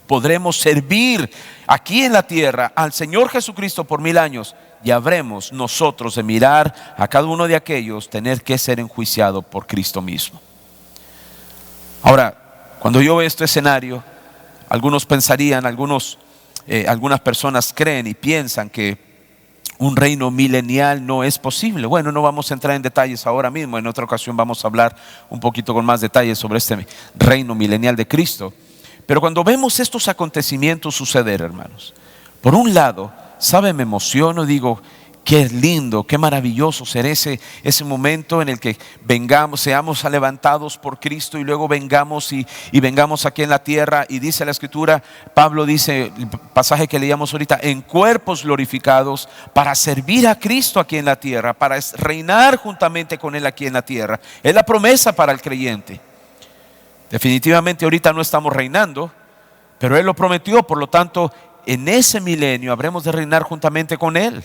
podremos servir aquí en la tierra al Señor Jesucristo por 1000 años, y habremos nosotros de mirar a cada uno de aquellos tener que ser enjuiciado por Cristo mismo. Ahora, cuando yo veo este escenario, algunos pensarían, algunas personas creen y piensan que un reino milenial no es posible. Bueno, no vamos a entrar en detalles ahora mismo, en otra ocasión vamos a hablar un poquito con más detalles sobre este reino milenial de Cristo. Pero cuando vemos estos acontecimientos suceder, hermanos, por un lado, ¿sabe? Me emociono, digo, qué lindo, qué maravilloso será ese momento en el que vengamos, seamos levantados por Cristo y luego vengamos y vengamos aquí en la tierra. Y dice la Escritura, Pablo dice, el pasaje que leíamos ahorita, en cuerpos glorificados para servir a Cristo aquí en la tierra, para reinar juntamente con Él aquí en la tierra. Es la promesa para el creyente. Definitivamente ahorita no estamos reinando, pero Él lo prometió, por lo tanto en ese milenio habremos de reinar juntamente con Él.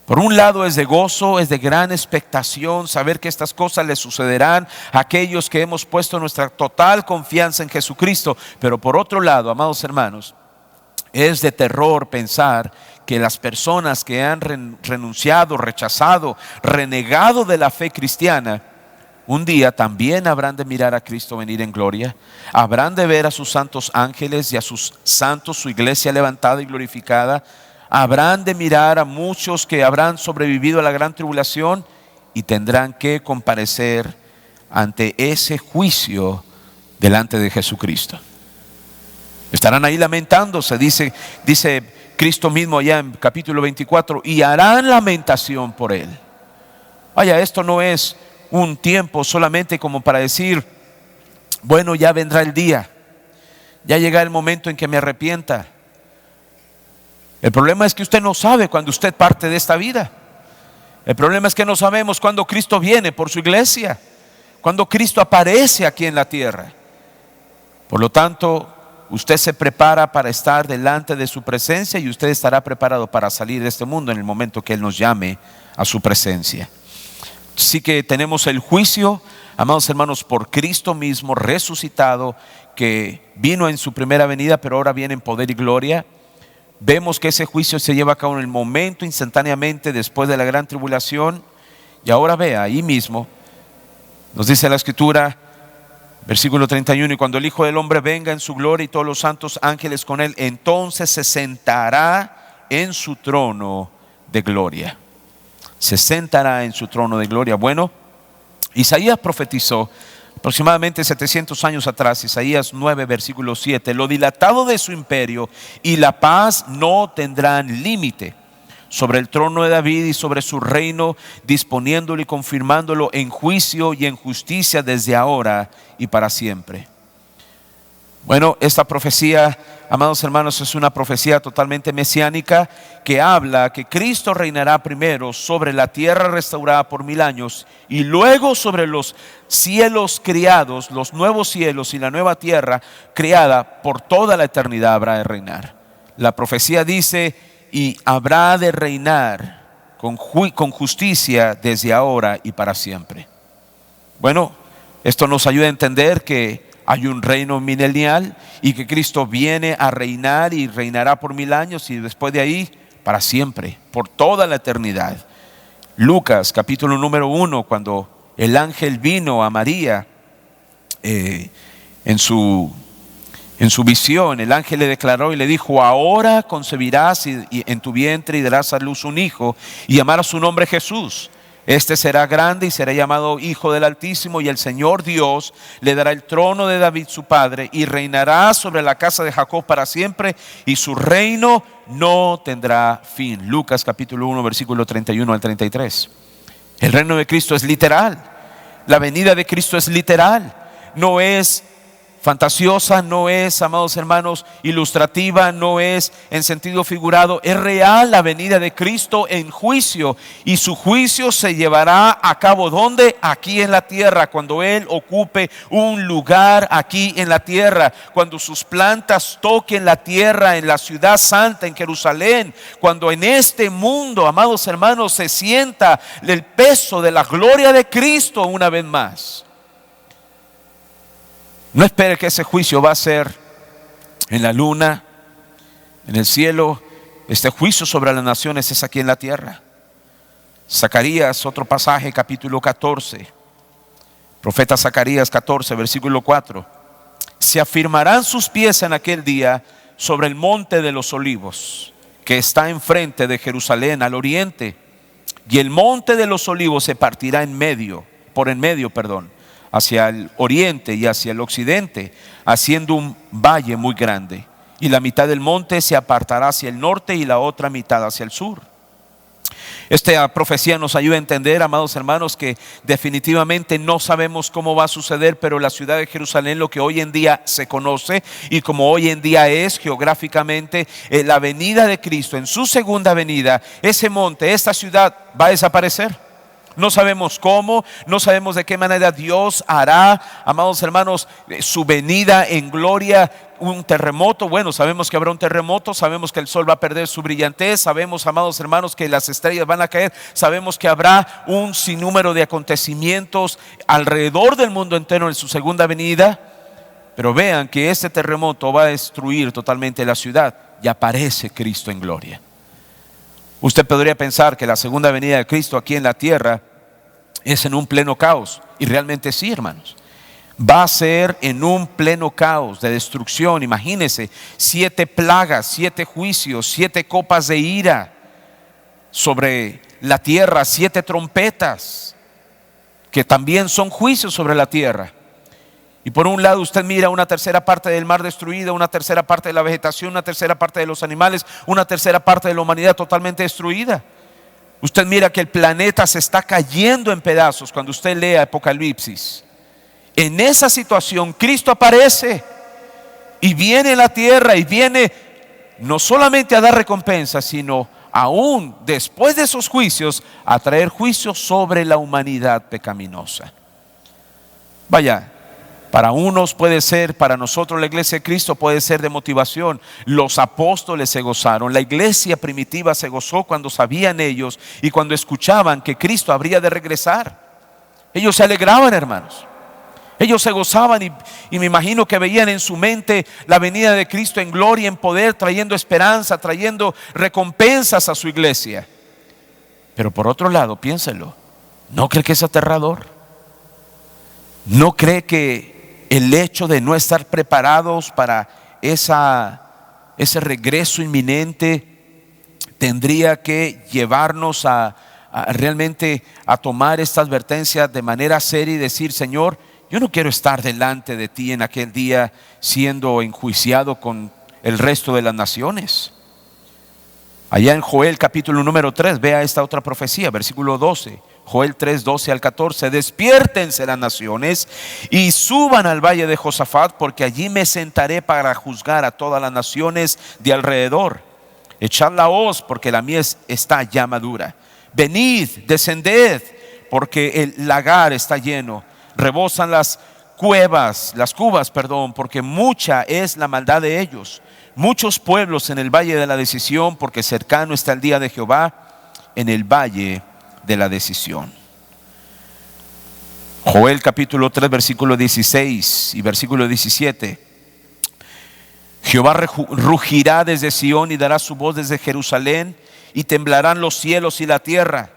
Por un lado es de gozo, es de gran expectación saber que estas cosas le sucederán a aquellos que hemos puesto nuestra total confianza en Jesucristo. Pero por otro lado, amados hermanos, es de terror pensar que las personas que han renunciado, rechazado, renegado de la fe cristiana, un día también habrán de mirar a Cristo venir en gloria, habrán de ver a sus santos ángeles y a sus santos, su iglesia levantada y glorificada, habrán de mirar a muchos que habrán sobrevivido a la gran tribulación y tendrán que comparecer ante ese juicio delante de Jesucristo. Estarán ahí lamentándose, dice Cristo mismo allá en capítulo 24, y harán lamentación por Él. Vaya, esto no es un tiempo solamente como para decir, bueno, ya vendrá el día, ya llegará el momento en que me arrepienta. El problema es que usted no sabe cuándo usted parte de esta vida. El problema es que no sabemos cuándo Cristo viene por su iglesia, cuándo Cristo aparece aquí en la tierra. Por lo tanto, usted se prepara para estar delante de su presencia y usted estará preparado para salir de este mundo en el momento que Él nos llame a su presencia. Así que tenemos el juicio, amados hermanos, por Cristo mismo resucitado, que vino en su primera venida, pero ahora viene en poder y gloria. Vemos que ese juicio se lleva a cabo en el momento, instantáneamente después de la gran tribulación, Y ahora vea, ahí mismo nos dice la Escritura, versículo 31, y cuando el Hijo del Hombre venga en su gloria y todos los santos ángeles con él, entonces se sentará en su trono de gloria. Se sentará en su trono de gloria. Bueno, Isaías profetizó aproximadamente 700 años atrás, Isaías 9, versículo 7, lo dilatado de su imperio y la paz no tendrán límite sobre el trono de David y sobre su reino, disponiéndolo y confirmándolo en juicio y en justicia desde ahora y para siempre. Bueno, esta profecía, amados hermanos, es una profecía totalmente mesiánica que habla que Cristo reinará primero sobre la tierra restaurada por 1000 años y luego sobre los cielos criados, los nuevos cielos y la nueva tierra creada por toda la eternidad habrá de reinar. La profecía dice, y habrá de reinar con justicia desde ahora y para siempre. Bueno, esto nos ayuda a entender que hay un reino milenial y que Cristo viene a reinar y reinará por 1000 años y después de ahí para siempre, por toda la eternidad. Lucas capítulo número 1, cuando el ángel vino a María en su visión, el ángel le declaró y le dijo, ahora concebirás y en tu vientre y darás a luz un hijo y llamarás su nombre Jesús. Este será grande y será llamado Hijo del Altísimo, y el Señor Dios le dará el trono de David su padre y reinará sobre la casa de Jacob para siempre y su reino no tendrá fin. Lucas capítulo 1 versículo 31 al 33. El reino de Cristo es literal. La venida de Cristo es literal. No es fantasiosa, no es, amados hermanos, ilustrativa, no es en sentido figurado, es real la venida de Cristo en juicio, y su juicio se llevará a cabo ¿dónde? Aquí en la tierra, cuando Él ocupe un lugar aquí en la tierra, cuando sus plantas toquen la tierra en la ciudad santa, en Jerusalén, cuando en este mundo, amados hermanos, se sienta el peso de la gloria de Cristo una vez más. No espere que ese juicio va a ser en la luna, en el cielo. Este juicio sobre las naciones es aquí en la tierra. Zacarías, otro pasaje, capítulo 14. Profeta Zacarías 14, versículo 4. Se afirmarán sus pies en aquel día sobre el monte de los olivos, que está enfrente de Jerusalén al oriente. Y el monte de los olivos se partirá por en medio, hacia el oriente y hacia el occidente, haciendo un valle muy grande. Y la mitad del monte se apartará hacia el norte y la otra mitad hacia el sur. Esta profecía nos ayuda a entender, amados hermanos, que definitivamente no sabemos cómo va a suceder, pero la ciudad de Jerusalén, lo que hoy en día se conoce y como hoy en día es geográficamente, la venida de Cristo en su segunda venida, ese monte, esta ciudad va a desaparecer. No sabemos cómo, no sabemos de qué manera Dios hará, amados hermanos, su venida en gloria. Un terremoto, bueno, sabemos que habrá un terremoto, sabemos que el sol va a perder su brillantez, sabemos, amados hermanos, que las estrellas van a caer, sabemos que habrá un sinnúmero de acontecimientos alrededor del mundo entero en su segunda venida. Pero vean que este terremoto va a destruir totalmente la ciudad y aparece Cristo en gloria. Usted podría pensar que la segunda venida de Cristo aquí en la tierra es en un pleno caos, y realmente sí, hermanos. Va a ser en un pleno caos de destrucción. Imagínense, 7 plagas, 7 juicios, 7 copas de ira sobre la tierra, 7 trompetas, que también son juicios sobre la tierra. Y por un lado usted mira una tercera parte del mar destruida, una tercera parte de la vegetación, una tercera parte de los animales, una tercera parte de la humanidad totalmente destruida. Usted mira que el planeta se está cayendo en pedazos cuando usted lee Apocalipsis. En esa situación Cristo aparece y viene a la tierra, y viene no solamente a dar recompensa, sino aún después de esos juicios a traer juicios sobre la humanidad pecaminosa. Vaya, para unos puede ser, para nosotros la iglesia de Cristo puede ser de motivación. Los apóstoles se gozaron, la iglesia primitiva se gozó cuando sabían ellos y cuando escuchaban que Cristo habría de regresar. Ellos se alegraban, hermanos. Ellos se gozaban y me imagino que veían en su mente la venida de Cristo en gloria, en poder, trayendo esperanza, trayendo recompensas a su iglesia. Pero por otro lado, piénselo, ¿No cree que es aterrador? ¿No cree que el hecho de no estar preparados para ese regreso inminente tendría que llevarnos a realmente a tomar esta advertencia de manera seria y decir: Señor, yo no quiero estar delante de ti en aquel día siendo enjuiciado con el resto de las naciones? Allá en Joel capítulo número 3, vea esta otra profecía, versículo 12. Joel 3, 12 al 14. Despiértense las naciones y suban al valle de Josafat, porque allí me sentaré para juzgar a todas las naciones de alrededor. Echad la hoz, porque la mies está ya madura. Venid, descended, porque el lagar está lleno. Rebosan las cubas, porque mucha es la maldad de ellos. Muchos pueblos en el valle de la decisión, porque cercano está el día de Jehová en el valle de la decisión. Joel capítulo 3, versículo 16 y versículo 17. Jehová rugirá desde Sión y dará su voz desde Jerusalén, y temblarán los cielos y la tierra.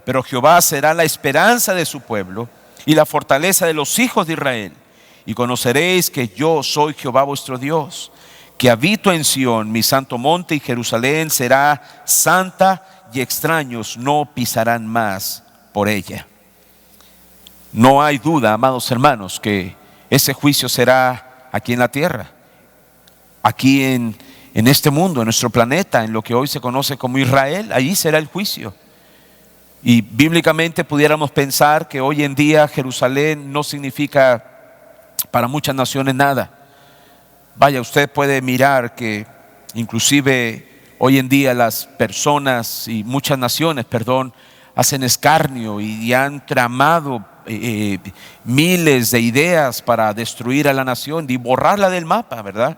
Pero Jehová será la esperanza de su pueblo y la fortaleza de los hijos de Israel. Y conoceréis que yo soy Jehová vuestro Dios, que habito en Sión, mi santo monte, y Jerusalén será santa, y extraños no pisarán más por ella. No hay duda, amados hermanos, que ese juicio será aquí en la tierra, aquí en este mundo, en nuestro planeta, en lo que hoy se conoce como Israel. Allí será el juicio. Y bíblicamente pudiéramos pensar que hoy en día Jerusalén no significa para muchas naciones nada. Vaya, usted puede mirar que inclusive hoy en día las personas y muchas naciones, hacen escarnio y han tramado miles de ideas para destruir a la nación y borrarla del mapa, ¿verdad?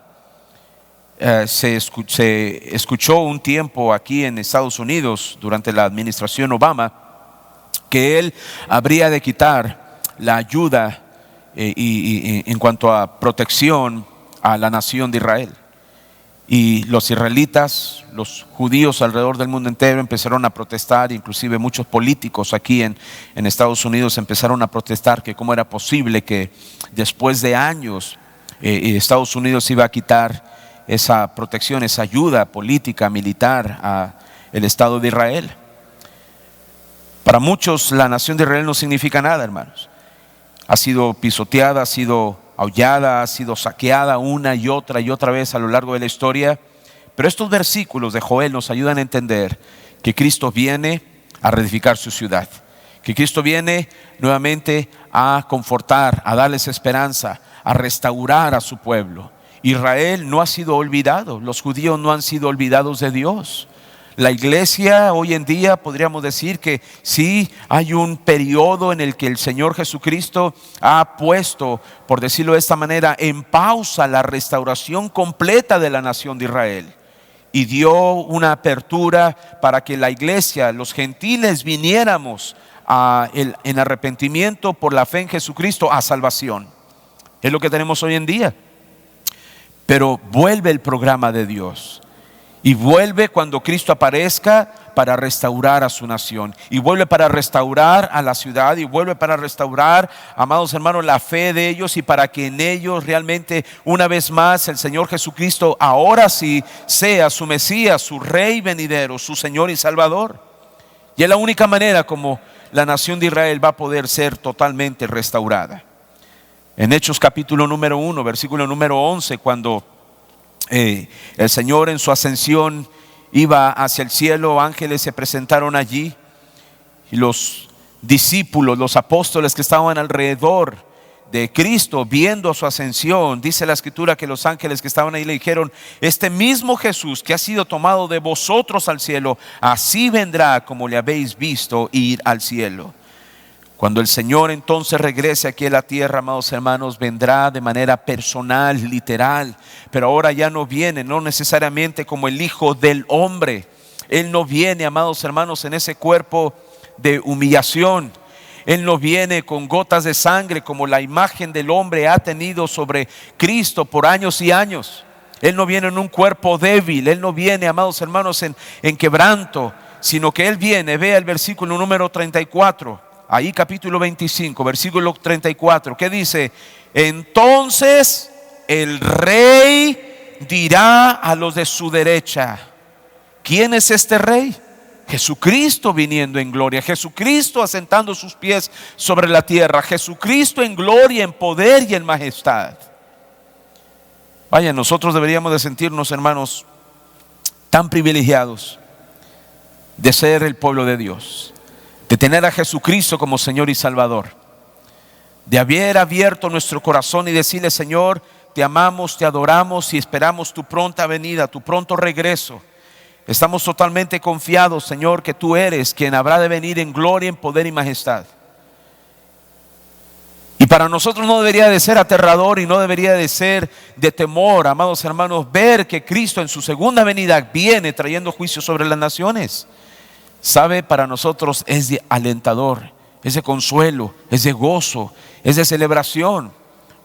Se escuchó un tiempo aquí en Estados Unidos durante la administración Obama que él habría de quitar la ayuda en cuanto a protección a la nación de Israel. Y los israelitas, los judíos alrededor del mundo entero empezaron a protestar. Inclusive muchos políticos aquí en Estados Unidos empezaron a protestar que cómo era posible que después de años Estados Unidos iba a quitar esa protección, esa ayuda política, militar al Estado de Israel. Para muchos la nación de Israel no significa nada, hermanos. Ha sido pisoteada, ha sido aullada, ha sido saqueada una y otra vez a lo largo de la historia. Pero estos versículos de Joel nos ayudan a entender que Cristo viene a reedificar su ciudad, que Cristo viene nuevamente a confortar, a darles esperanza, a restaurar a su pueblo. Israel no ha sido olvidado, los judíos no han sido olvidados de Dios. La iglesia hoy en día podríamos decir que sí hay un periodo en el que el Señor Jesucristo ha puesto, por decirlo de esta manera, en pausa la restauración completa de la nación de Israel, y dio una apertura para que la iglesia, los gentiles, viniéramos en arrepentimiento por la fe en Jesucristo a salvación. Es lo que tenemos hoy en día. Pero vuelve el programa de Dios, y vuelve cuando Cristo aparezca para restaurar a su nación, y vuelve para restaurar a la ciudad, y vuelve para restaurar, amados hermanos, la fe de ellos, y para que en ellos realmente una vez más el Señor Jesucristo ahora sí sea su Mesías, su Rey venidero, su Señor y Salvador. Y es la única manera como la nación de Israel va a poder ser totalmente restaurada. En Hechos capítulo número 1, versículo número 11, cuando el Señor en su ascensión iba hacia el cielo, ángeles se presentaron allí, y los discípulos, los apóstoles que estaban alrededor de Cristo viendo su ascensión, dice la escritura que los ángeles que estaban ahí le dijeron: este mismo Jesús que ha sido tomado de vosotros al cielo, así vendrá como le habéis visto ir al cielo. Cuando el Señor entonces regrese aquí a la tierra, amados hermanos, vendrá de manera personal, literal. Pero ahora ya no viene, no necesariamente como el Hijo del Hombre. Él no viene, amados hermanos, en ese cuerpo de humillación. Él no viene con gotas de sangre como la imagen del hombre ha tenido sobre Cristo por años y años. Él no viene en un cuerpo débil. Él no viene, amados hermanos, en quebranto, sino que Él viene. Vea el versículo número 34. ahí capítulo 25, versículo 34, ¿qué dice? Entonces el rey dirá a los de su derecha. ¿Quién es este rey? Jesucristo viniendo en gloria, Jesucristo asentando sus pies sobre la tierra, Jesucristo en gloria, en poder y en majestad. Vaya, nosotros deberíamos de sentirnos, hermanos, tan privilegiados de ser el pueblo de Dios, de tener a Jesucristo como Señor y Salvador, de haber abierto nuestro corazón y decirle: Señor, te amamos, te adoramos y esperamos tu pronta venida, tu pronto regreso. Estamos totalmente confiados, Señor, que tú eres quien habrá de venir en gloria, en poder y majestad. Y para nosotros no debería de ser aterrador y no debería de ser de temor, amados hermanos, ver que Cristo en su segunda venida viene trayendo juicio sobre las naciones. Sabe, para nosotros es de alentador, es de consuelo, es de gozo, es de celebración.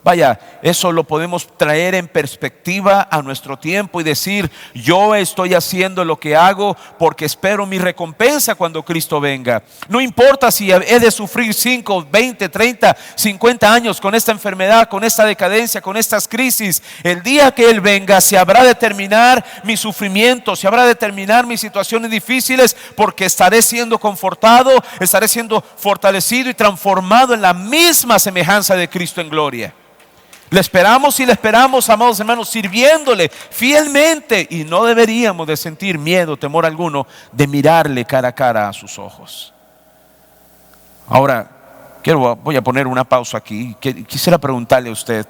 Vaya, eso lo podemos traer en perspectiva a nuestro tiempo y decir: yo estoy haciendo lo que hago porque espero mi recompensa cuando Cristo venga. No importa si he de sufrir 5, 20, 30, 50 años con esta enfermedad, con esta decadencia, con estas crisis. El día que Él venga se habrá de terminar mi sufrimiento, se habrá de terminar mis situaciones difíciles, porque estaré siendo confortado, estaré siendo fortalecido y transformado en la misma semejanza de Cristo en gloria. Le esperamos y le esperamos, amados hermanos, sirviéndole fielmente, y no deberíamos de sentir miedo, temor alguno de mirarle cara a cara a sus ojos. Ahora, voy a poner una pausa aquí. Quisiera preguntarle a usted: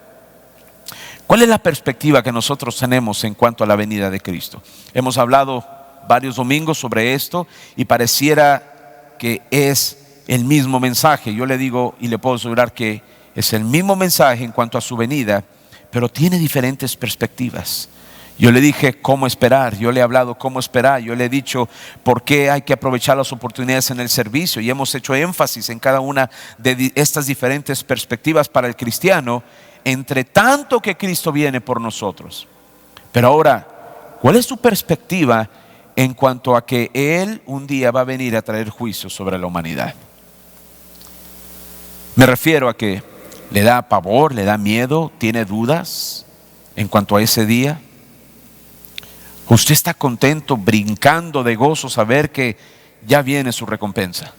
¿cuál es la perspectiva que nosotros tenemos en cuanto a la venida de Cristo? Hemos hablado varios domingos sobre esto y pareciera que es el mismo mensaje. Yo le digo y le puedo asegurar que es el mismo mensaje en cuanto a su venida, pero tiene diferentes perspectivas. Yo le dije cómo esperar, yo le he hablado cómo esperar, yo le he dicho por qué hay que aprovechar las oportunidades en el servicio, y hemos hecho énfasis en cada una de estas diferentes perspectivas para el cristiano, entre tanto que Cristo viene por nosotros. Pero ahora, ¿cuál es su perspectiva en cuanto a que Él un día va a venir a traer juicio sobre la humanidad? Me refiero a que le da pavor, le da miedo, tiene dudas en cuanto a ese día. ¿Usted está contento, brincando de gozo, saber que ya viene su recompensa?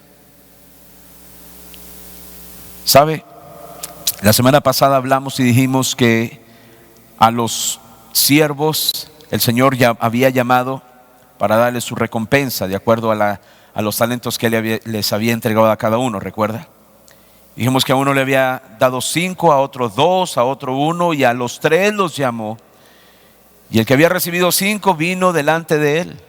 ¿Sabe? La semana pasada hablamos y dijimos que a los siervos el Señor ya había llamado para darles su recompensa de acuerdo a los talentos que Él les había entregado a cada uno, ¿recuerda? Dijimos que a uno le había dado 5, a otros 2, a otro 1, y a los 3 los llamó. Y el que había recibido 5 vino delante de él.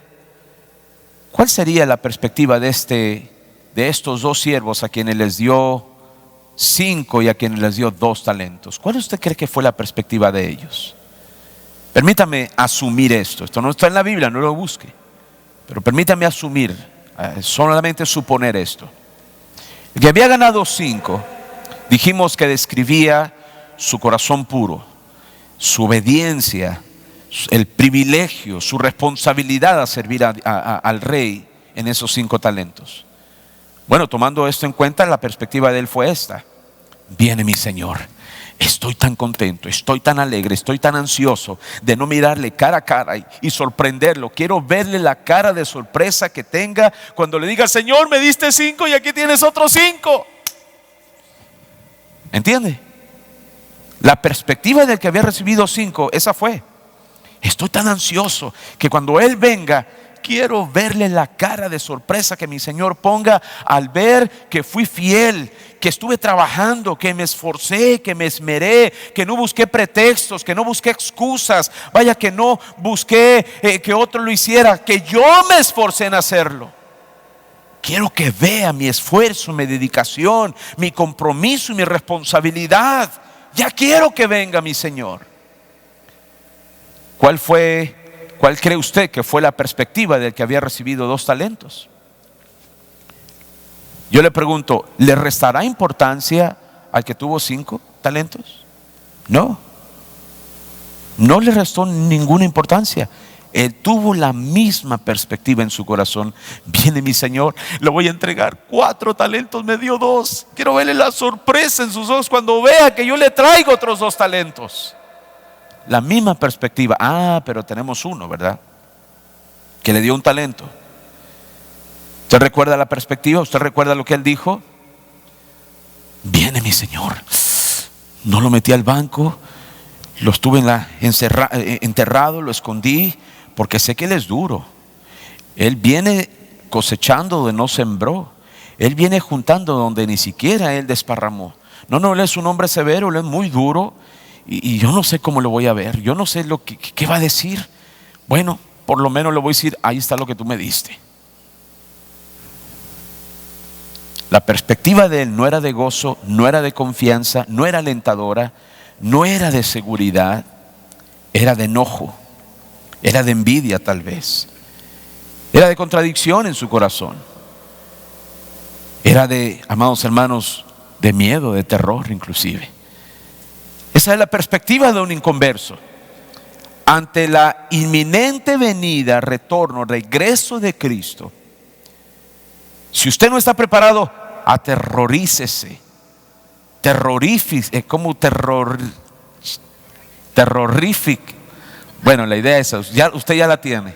¿Cuál sería la perspectiva de estos 2 siervos a quienes les dio 5 y a quienes les dio 2 talentos? ¿Cuál usted cree que fue la perspectiva de ellos? Permítame asumir esto. Esto no está en la Biblia, no lo busque. Pero permítame asumir, solamente suponer esto. El que había ganado 5, dijimos que describía su corazón puro, su obediencia, el privilegio, su responsabilidad a servir al rey en esos 5 talentos. Bueno, tomando esto en cuenta, la perspectiva de él fue esta: viene mi Señor, estoy tan contento, estoy tan alegre, estoy tan ansioso de no mirarle cara a cara y sorprenderlo. Quiero verle la cara de sorpresa que tenga cuando le diga: Señor, me diste 5 y aquí tienes otros 5. ¿Entiende? La perspectiva del que había recibido 5, esa fue: estoy tan ansioso que cuando Él venga, quiero verle la cara de sorpresa que mi Señor ponga al ver que fui fiel, que estuve trabajando, que me esforcé, que me esmeré, que no busqué pretextos, que no busqué excusas. Vaya, que no busqué que otro lo hiciera, que yo me esforcé en hacerlo. Quiero que vea mi esfuerzo, mi dedicación, mi compromiso y mi responsabilidad. Ya quiero que venga mi Señor. ¿Cuál cree usted que fue la perspectiva del que había recibido 2 talentos? Yo le pregunto, ¿le restará importancia al que tuvo 5 talentos? No le restó ninguna importancia. Él tuvo la misma perspectiva en su corazón. Viene mi Señor, le voy a entregar 4 talentos, me dio 2. Quiero verle la sorpresa en sus ojos cuando vea que yo le traigo otros 2 talentos. La misma perspectiva. Pero tenemos uno, ¿verdad? Que le dio 1 talento. ¿Usted recuerda la perspectiva? ¿Usted recuerda lo que él dijo? Viene mi Señor, no lo metí al banco, lo estuve enterrado, lo escondí, porque sé que Él es duro. Él viene cosechando donde no sembró. Él viene juntando donde ni siquiera Él desparramó. No, Él es un hombre severo, Él es muy duro. Y yo no sé cómo lo voy a ver. Yo no sé qué va a decir. Bueno, por lo menos le voy a decir, ahí está lo que tú me diste. La perspectiva de Él no era de gozo, no era de confianza, no era alentadora, no era de seguridad, era de enojo. Era de envidia tal vez. Era de contradicción en su corazón. Era de, amados hermanos, de miedo, de terror inclusive. Esa es la perspectiva de un inconverso. Ante la inminente venida, retorno, regreso de Cristo, si usted no está preparado, aterrorícese. Terrorífico, como terrorífico. Bueno, la idea es esa, usted ya la tiene.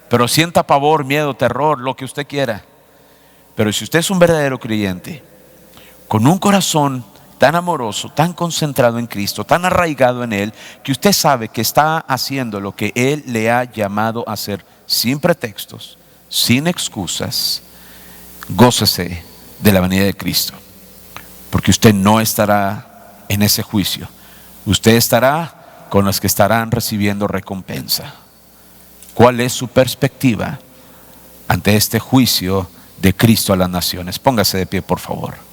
Pero sienta pavor, miedo, terror, lo que usted quiera. Pero si usted es un verdadero creyente, con un corazón tan amoroso, tan concentrado en Cristo, tan arraigado en Él, que usted sabe que está haciendo lo que Él le ha llamado a hacer, sin pretextos, sin excusas, gócese de la venida de Cristo. Porque usted no estará en ese juicio. Usted estará con los que estarán recibiendo recompensa. ¿Cuál es su perspectiva ante este juicio de Cristo a las naciones? Póngase de pie, por favor.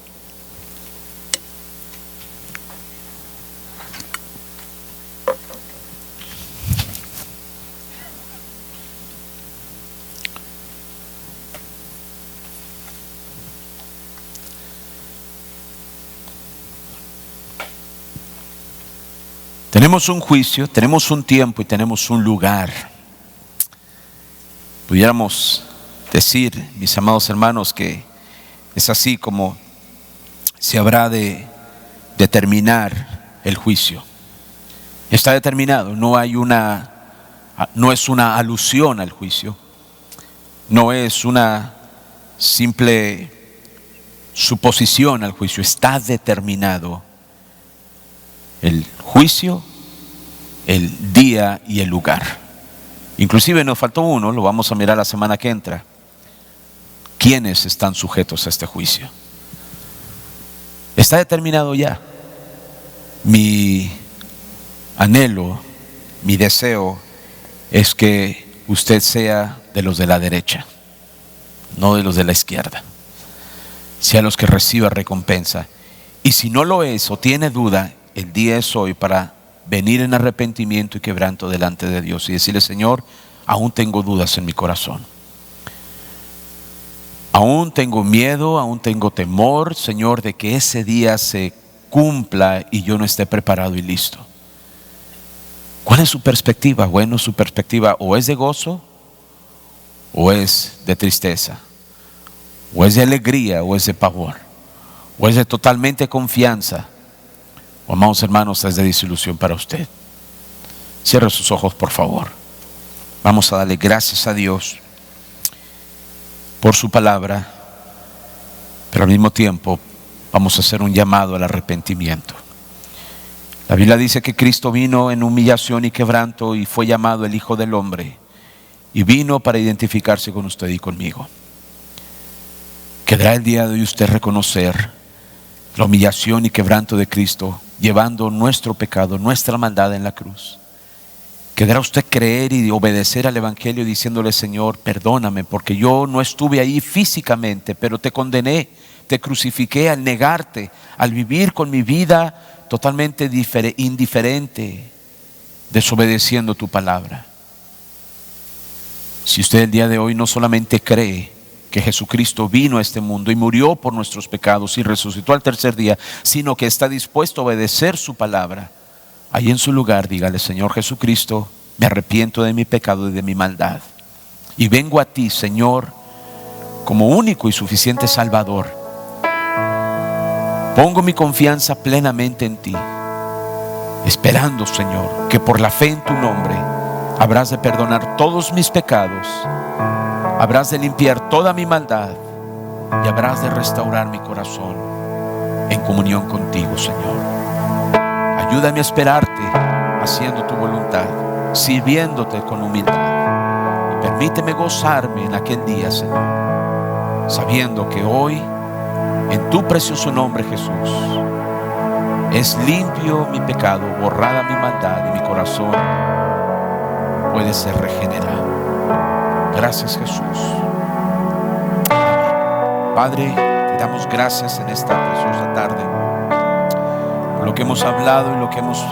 Tenemos un juicio, tenemos un tiempo y tenemos un lugar. Pudiéramos decir, mis amados hermanos, que es así como se habrá de determinar el juicio. Está determinado, no es una alusión al juicio, no es una simple suposición al juicio, está determinado el juicio, el día y el lugar. Inclusive nos faltó uno, lo vamos a mirar la semana que entra. ¿Quiénes están sujetos a este juicio? Está determinado ya. Mi anhelo, mi deseo es que usted sea de los de la derecha, no de los de la izquierda. Sea los que reciba recompensa. Y si no lo es o tiene duda, el día es hoy para venir en arrepentimiento y quebranto delante de Dios y decirle: Señor, aún tengo dudas en mi corazón, aún tengo miedo, aún tengo temor, Señor, de que ese día se cumpla y yo no esté preparado y listo. ¿Cuál es su perspectiva? Bueno, su perspectiva o es de gozo o es de tristeza, o es de alegría o es de pavor, o es de totalmente confianza, o, amados hermanos, es de disolución para usted. Cierre sus ojos, por favor. Vamos a darle gracias a Dios por su palabra, pero al mismo tiempo vamos a hacer un llamado al arrepentimiento. La Biblia dice que Cristo vino en humillación y quebranto y fue llamado el Hijo del Hombre, y vino para identificarse con usted y conmigo. Quedará el día de hoy usted reconocer la humillación y quebranto de Cristo, llevando nuestro pecado, nuestra maldad en la cruz. Quedará usted creer y obedecer al Evangelio diciéndole: Señor, perdóname, porque yo no estuve ahí físicamente, pero te condené, te crucifiqué al negarte, al vivir con mi vida totalmente indiferente, desobedeciendo tu palabra. Si usted el día de hoy no solamente cree que Jesucristo vino a este mundo y murió por nuestros pecados y resucitó al tercer día, sino que está dispuesto a obedecer su palabra, ahí en su lugar dígale: Señor Jesucristo, Me arrepiento de mi pecado y de mi maldad. Y vengo a ti, Señor, como único y suficiente Salvador. Pongo mi confianza plenamente en ti, esperando, Señor, que por la fe en tu nombre habrás de perdonar todos mis pecados, habrás de limpiar toda mi maldad y habrás de restaurar mi corazón en comunión contigo, Señor. Ayúdame a esperarte haciendo tu voluntad, sirviéndote con humildad. Y permíteme gozarme en aquel día, Señor, sabiendo que hoy, en tu precioso nombre, Jesús, es limpio mi pecado, borrada mi maldad y mi corazón puede ser regenerado. Gracias, Jesús. Amén. Padre, te damos gracias en esta preciosa tarde por lo que hemos hablado y lo que hemos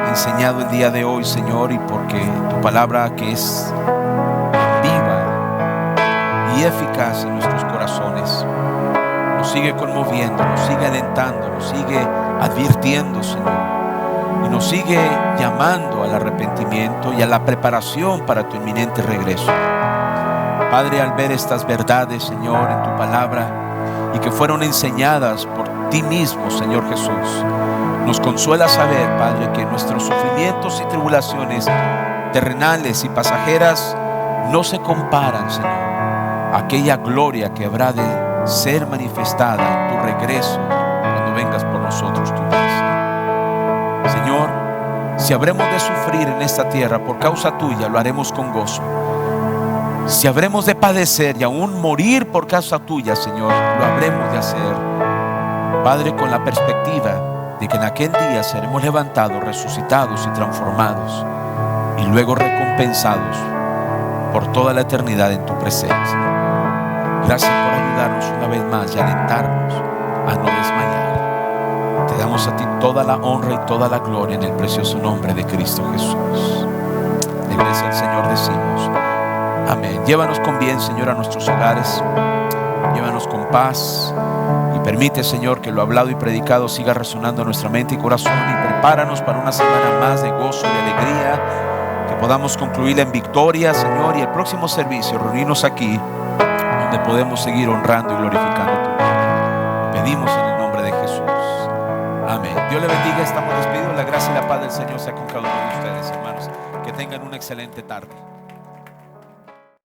enseñado el día de hoy, Señor, y porque tu palabra, que es viva y eficaz en nuestros corazones, nos sigue conmoviendo, nos sigue alentando, nos sigue advirtiendo, Señor, y nos sigue llamando al arrepentimiento y a la preparación para tu inminente regreso. Padre, al ver estas verdades, Señor, en tu palabra, y que fueron enseñadas por ti mismo, Señor Jesús, nos consuela saber, Padre, que nuestros sufrimientos y tribulaciones terrenales y pasajeras no se comparan, Señor, a aquella gloria que habrá de ser manifestada en tu regreso cuando vengas por nosotros tu iglesia. Señor, si habremos de sufrir en esta tierra por causa tuya, lo haremos con gozo. Si habremos de padecer y aún morir por causa tuya, Señor, lo habremos de hacer, Padre, con la perspectiva de que en aquel día seremos levantados, resucitados y transformados, y luego recompensados por toda la eternidad en tu presencia. Gracias por ayudarnos una vez más y alentarnos a no desmayar. Te damos a ti toda la honra y toda la gloria en el precioso nombre de Cristo Jesús. La iglesia del Señor decimos amén. Llévanos con bien, Señor, a nuestros hogares. Llévanos con paz. Y permite, Señor, que lo hablado y predicado siga resonando en nuestra mente y corazón. Y prepáranos para una semana más de gozo y alegría. Que podamos concluirla en victoria, Señor. Y el próximo servicio, reunirnos aquí, donde podemos seguir honrando y glorificando tu nombre. Lo pedimos en el nombre de Jesús. Amén. Dios le bendiga. Estamos despedidos. La gracia y la paz del Señor sea con cada uno de ustedes, hermanos. Que tengan una excelente tarde.